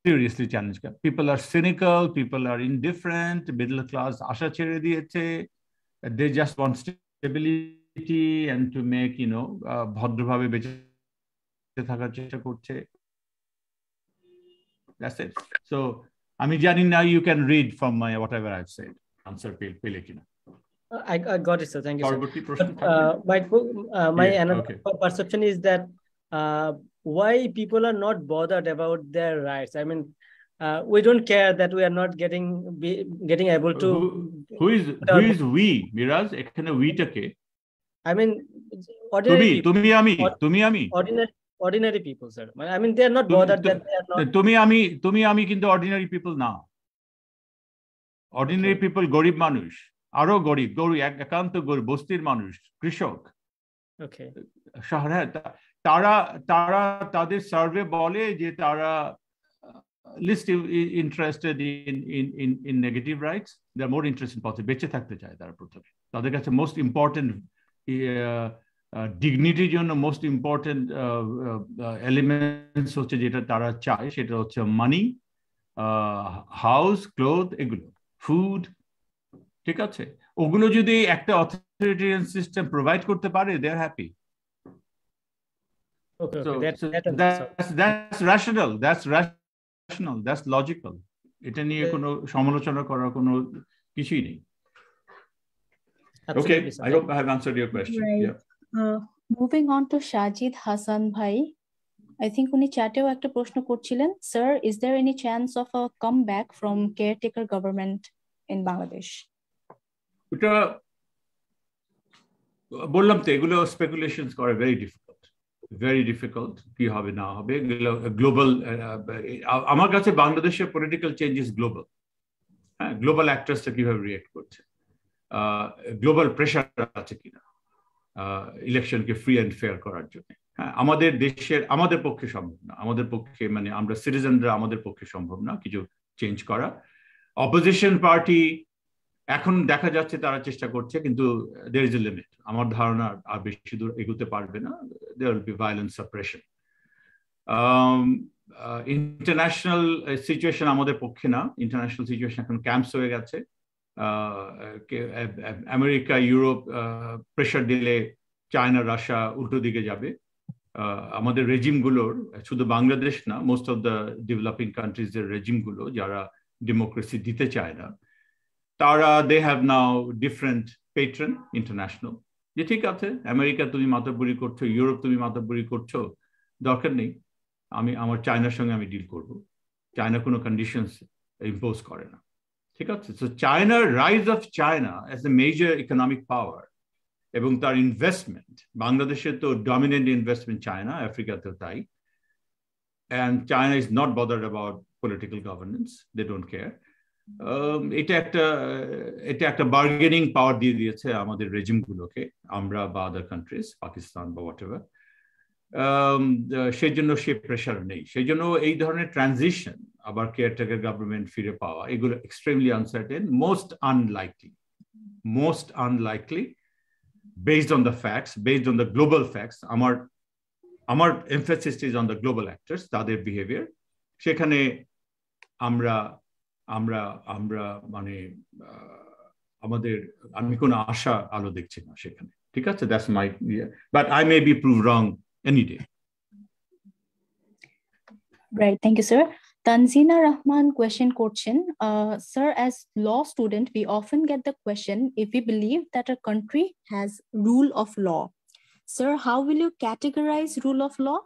Seriously challenge. People are cynical, people are indifferent, middle class asha cherhe diyeche, they just want stability and to make, you know, bhodro bhabe beche thakar chesta korche. That's it. So ami jani now you can read from my whatever I've said. Answer pele kina. I got it, sir. Thank you, sir. My another perception is that why people are not bothered about their rights. I mean, we don't care that we are not getting able to. Who is we? Mirza, ekhane we take. I mean, ordinary people. Tumi ami. Ordinary people, sir. I mean, they are not bothered that they are not. Tumi ami kintu ordinary people na. Ordinary people gorib manush. Aro gorib ekanto gorib bostir manush, krishok. Okay. Shahre তারা তাদের survey বলে যে তারা least interested in negative rights, they are more interested in positive. বেঁচে থাকতে চায় তারা প্রথমে, তাদের কাছে মোস্ট ইম্পর্টেন্ট ডিগনিটির জন্য মোস্ট ইম্পর্টেন্ট এলিমেন্টস হচ্ছে যেটা তারা চায়, সেটা হচ্ছে মানি, হাউস, ক্লোথ, এগুলো, ফুড। ঠিক আছে, ওগুলো যদি একটা অথরিটেরিয়ান সিস্টেম প্রোভাইড করতে পারে, দে আর happy. Okay, so that's rational, that's logical. এটা নিয়ে কোনো সমালোচনা করার কোনো কিছুই নেই। Okay, I hope I have answered your question. Right. Yeah. Moving on to Sajid Hassan bhai, I think উনি চ্যাটেও একটা প্রশ্ন করছিলেন, sir, is there any chance of a comeback from caretaker government in Bangladesh? এটা বললাম তো, এগুলো স্পেকুলেশনস করা very difficult কি হবে না হবে। গ্লোবাল, আমার কাছে বাংলাদেশের পলিটিক্যাল চেঞ্জ ইজ গ্লোবাল। হ্যাঁ, গ্লোবাল অ্যাক্টরসটা কিভাবে রিয়েক্ট করছে, গ্লোবাল প্রেশার আছে কিনা ইলেকশনকে ফ্রি অ্যান্ড ফেয়ার করার জন্য। হ্যাঁ, আমাদের দেশের, আমাদের পক্ষে সম্ভব না, আমাদের পক্ষে মানে আমরা সিটিজেনরা, আমাদের পক্ষে সম্ভব না কিছু চেঞ্জ করা। অপোজিশন পার্টি এখন দেখা যাচ্ছে তারা চেষ্টা করছে, কিন্তু there is a limit. আমার ধারণা আর বেশি দূর এগোতে পারবে না। There will be violent suppression. International situation আমাদের পক্ষে না, ইন্টারন্যাশনাল সিচুয়েশন এখন ক্যাম্পস হয়ে গেছে। আমেরিকা, ইউরোপ প্রেশার দিলে চায়না, রাশিয়া উল্টো দিকে যাবে। আমাদের রেজিমগুলোর, শুধু বাংলাদেশ না, মোস্ট অফ দ্য ডেভেলপিং কান্ট্রিজের রেজিমগুলো যারা ডেমোক্রেসি দিতে চায় না, তারা they have now different patron international, যে ঠিক আছে আমেরিকা তুমি মাতব্বরি করছো, ইউরোপ তুমি মাতব্বরি করছো, দরকার নেই, আমি আমার চায়নার সঙ্গে আমি ডিল করব। চায়না কোনো কন্ডিশনস ইম্পোজ করে না। ঠিক আছে, so China, rise of China as a major economic পাওয়ার এবং তার ইনভেস্টমেন্ট, বাংলাদেশে তো ডমিনেন্ট ইনভেস্টমেন্ট চায়না, আফ্রিকাতেও তাই। And China is not bothered about political governance, they don't care. এটা একটা বার্গেনিং পাওয়ার দিয়ে দিয়েছে আমাদের রেজিমগুলোকে, আমরা বা আদার কান্ট্রিজ, পাকিস্তান বা হোয়াটএভার। সেই জন্য সে প্রেশার নেই। সেই জন্য এই ধরনের ট্রানজিশন, আবার কেয়ারটেকার গভর্নমেন্ট ফিরে পাওয়া, এগুলো extremely uncertain, most unlikely based on the facts, based on the global facts. আমার emphasis is on the global actors, তাদের behavior. সেখানে আমরা মানে আমাদের, আমি কোনো আশা আলো দেখছি না সেখানে। ঠিক আছে, that's my but I may be proved wrong any day. Right, thank you, sir. Tanzina Rahman question করছেন, sir, as law student, we often get the question if we believe that a country has rule of law. Sir, how will you categorize rule of law?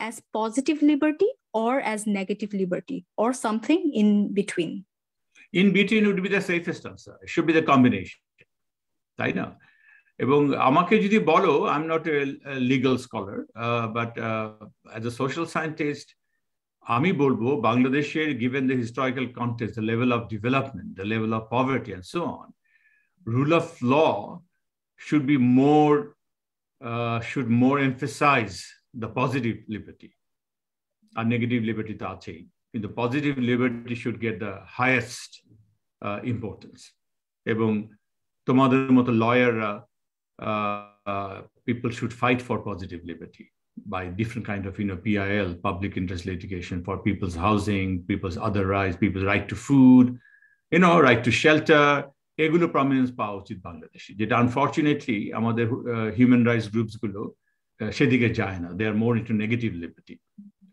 As positive liberty or as negative liberty, or something in between? In between would be the safest answer. It should be the combination. তাই না? এবং আমাকে যদি বলো, I'm not a legal scholar, but as a social scientist, আমি বলবো বাংলাদেশের, given the historical context, the level of development, the level of poverty and so on, rule of law should be more emphasize the positive liberty. And negative liberty to acheই, কিন্তু positive liberty should get the highest importance. এবং তোমাদের মতো লয়াররা, people should fight for positive liberty by different kind of, PIL, public interest litigation, for people's housing, people's other rights, people's right to food, right to shelter. এগুলো prominence পাওয়া উচিত বাংলাদেশে, যেটা unfortunately আমাদের human rights groups গুলো সেদিকে যায় না। They are more into negative liberty.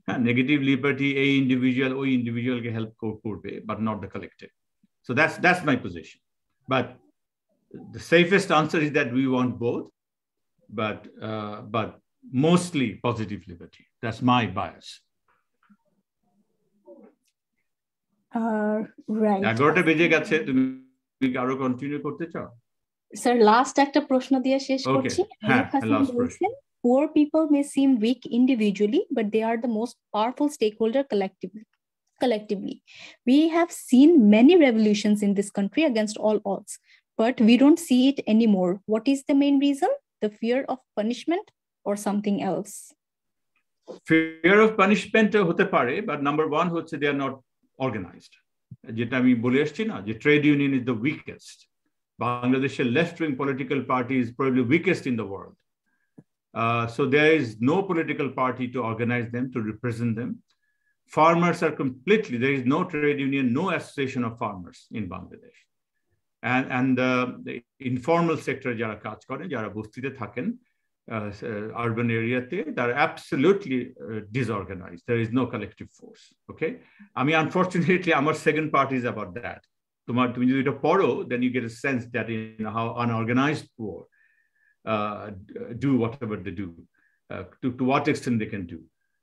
হ্যাঁ, নেগেটিভ লিবার্টি এই ইন্ডিভিজুয়াল ওই ইন্ডিভিজুয়ালকে হেল্প করবে, but not the collective. So that's my position. But the safest answer is that we want both, but mostly positive liberty. That's my bias. Right. 11টা বেজে গেছে, তুমি আরো continue করতে চাও? স্যার, লাস্ট একটা প্রশ্ন দিয়ে শেষ করছি। Poor people may seem weak individually, but they are the most powerful stakeholder collectively. We have seen many revolutions in this country against all odds, but we don't see it anymore. What is the main reason? The fear of punishment or something else? Fear of punishment হতে পারে, but number one হচ্ছে they are not organized. যেটা আমি বলে আসছি না, যে trade union is the weakest. Bangladesh's left-wing political party is probably weakest in the world. So there is no political party to organize them, to represent them. Farmers are completely, there is no trade union, no association of farmers in Bangladesh. And the informal sector যারা কাজ করে, যারা বস্তিতে থাকেন, urban areate, they're absolutely disorganized. There is no collective force. Okay, I mean, unfortunately, our second part is about that. When you do poro, then you get a sense that how unorganized poor do whatever they do, to what extent they can do.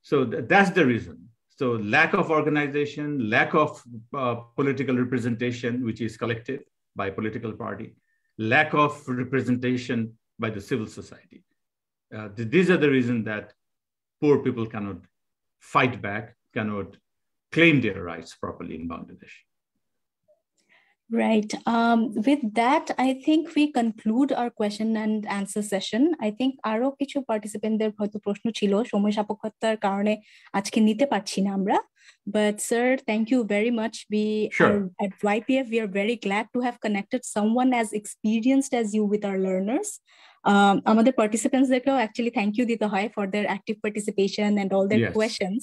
So that's the reason. So lack of organization, lack of political representation, which is collected by political party, lack of representation by the civil society. These are the reasons that poor people cannot fight back, cannot claim their rights properly in Bangladesh. Right. With that, I think we conclude our question and answer session. I think আরো কিছু participantদের হয়তো প্রশ্ন ছিল, সময় সাপেক্ষতার কারণে আজকে নিতে পারছি না আমরা। But sir, thank you very much. We are at YPF, we are very glad to have connected someone as experienced as you with our learners. আমাদের participants-দেরকেও actually thank you দিতে হয় for their active participation and all their questions.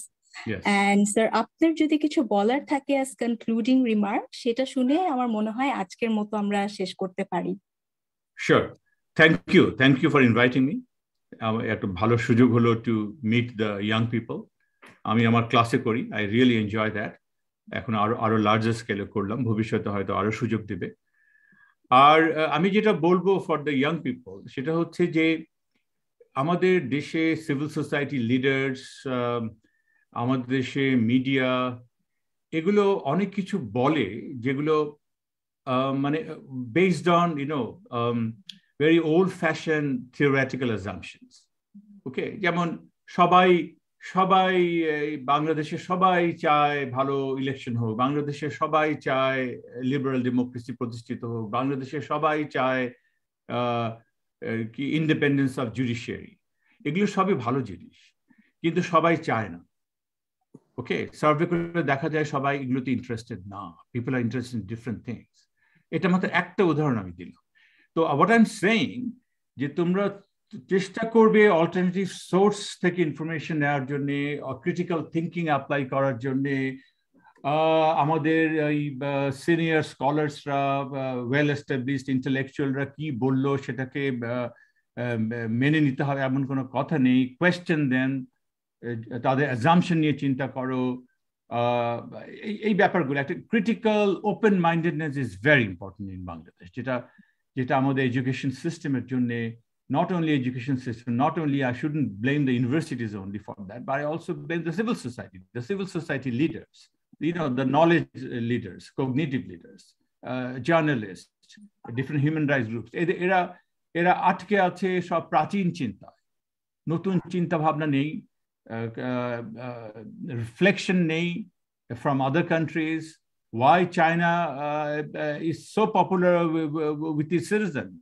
Yes. And sir, আপনার যদি কিছু বলার থাকে as concluding remark, সেটা শুনে আমার মনে হয় আজকের মতো আমরা শেষ করতে পারি। Sure. Thank you for inviting me. একটা ভালো সুযোগ হলো to meet the young people. আমি আমার ক্লাসে করি, I really enjoy that. এখন আরো লার্জার স্কেলে করলাম, ভবিষ্যতে হয়তো আরো সুযোগ দেবে। আর আমি যেটা বলবো for the young people, সেটা হচ্ছে যে আমাদের দেশে সিভিল সোসাইটি লিডার্স, আমাদের দেশে মিডিয়া, এগুলো অনেক কিছু বলে যেগুলো মানে based on very old fashioned theoretical assumptions. Okay, যেমন সবাই বাংলাদেশে সবাই চায় ভালো ইলেকশন হোক, বাংলাদেশে সবাই চায় লিবারাল ডেমোক্রেসি প্রতিষ্ঠিত হোক, বাংলাদেশে সবাই চায় কি ইন্ডিপেন্ডেন্স অফ জুডিশিয়ারি, এগুলো সবই ভালো জিনিস, কিন্তু সবাই চায় না। ওকে, সার্ভে করে দেখা যায় সবাই এগুলোতে ইন্টারেস্টেড না, people are interested in different things. এটা মাত্র একটা উদাহরণ আমি দিলাম। তো হোয়াট আই এম সেইং যে তোমরা চেষ্টা করবে অল্টারনেটিভ সোর্স থেকে ইনফরমেশন নেওয়ার জন্য, ক্রিটিক্যাল থিঙ্কিং অ্যাপ্লাই করার জন্য। আমাদের এই সিনিয়র স্কলার্সরা, ওয়েল এস্টাবলিশড ইন্টেলেকচুয়ালরা কি বললো সেটাকে মেনে নিতে হবে এমন কোনো কথা নেই। কোয়েশ্চেন দেন, তাদের অ্যাজাম্পশন নিয়ে চিন্তা করো। এই ব্যাপারগুলো, একটা critical open mindedness is very important in Bangladesh, যেটা আমাদের এডুকেশন সিস্টেমের জন্য, not only education system, not only I shouldn't blame the universities only for that, but I also blame the civil society leaders, the knowledge leaders, cognitive leaders, journalists, different human rights groups. এরা আটকে আছে সব প্রাচীন চিন্তা, নতুন চিন্তা ভাবনা নেই, reflection নেই from other countries. Why China is so popular with its citizens?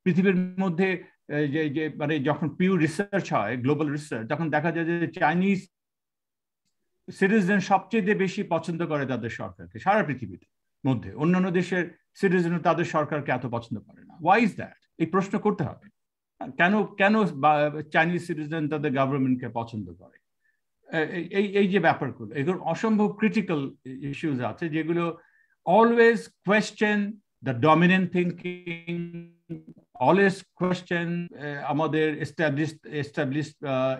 পৃথিবীর মধ্যে যে মানে যখন পিউ রিসার্চ হয়, গ্লোবাল রিসার্চ, তখন দেখা যায় যে চাইনিজ সিটিজেন সবচেয়ে বেশি পছন্দ করে তাদের সরকারকে সারা পৃথিবীর মধ্যে। অন্যান্য দেশের সিটিজেন তাদের সরকারকে এত পছন্দ করে না। Why is that? এই প্রশ্ন করতে হবে, কেন চাইনিজ সিটিজেন তাদের গভর্নমেন্টকে পছন্দ করে। এই যে ব্যাপারগুলো, এগুলো অসম্ভব ক্রিটিক্যাল ইস্যুজ আছে, যেগুলো always question the dominant thinking, always question আমাদের এস্টাবলিশড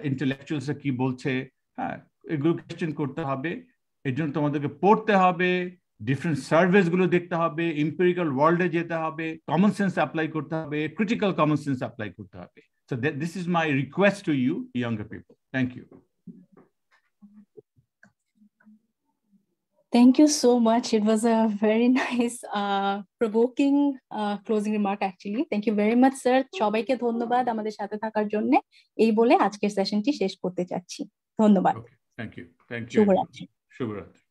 ইন্টেলেকচুয়ালস কি বলছে। হ্যাঁ, এগুলো কোয়েশ্চেন করতে হবে। এর জন্য তোমাদেরকে পড়তে হবে, ডিফারেন্ট সার্ভেস গুলো দেখতে হবে, এম্পিরিক্যাল ওয়ার্ল্ডে যেতে হবে, কমন সেন্স অ্যাপ্লাই করতে হবে, ক্রিটিক্যাল কমন সেন্স অ্যাপ্লাই করতে হবে। So this is my request to you younger people. Thank you. Thank you so much. It was a very nice, provoking closing remark actually. Thank you very much, sir. সবাইকে ধন্যবাদ আমাদের সাথে থাকার জন্য। এই বলে আজকের সেশনটি শেষ করতে চাচ্ছি। ধন্যবাদ। Thank you. Thank you. শুভরাত্রি। শুভরাত্রি।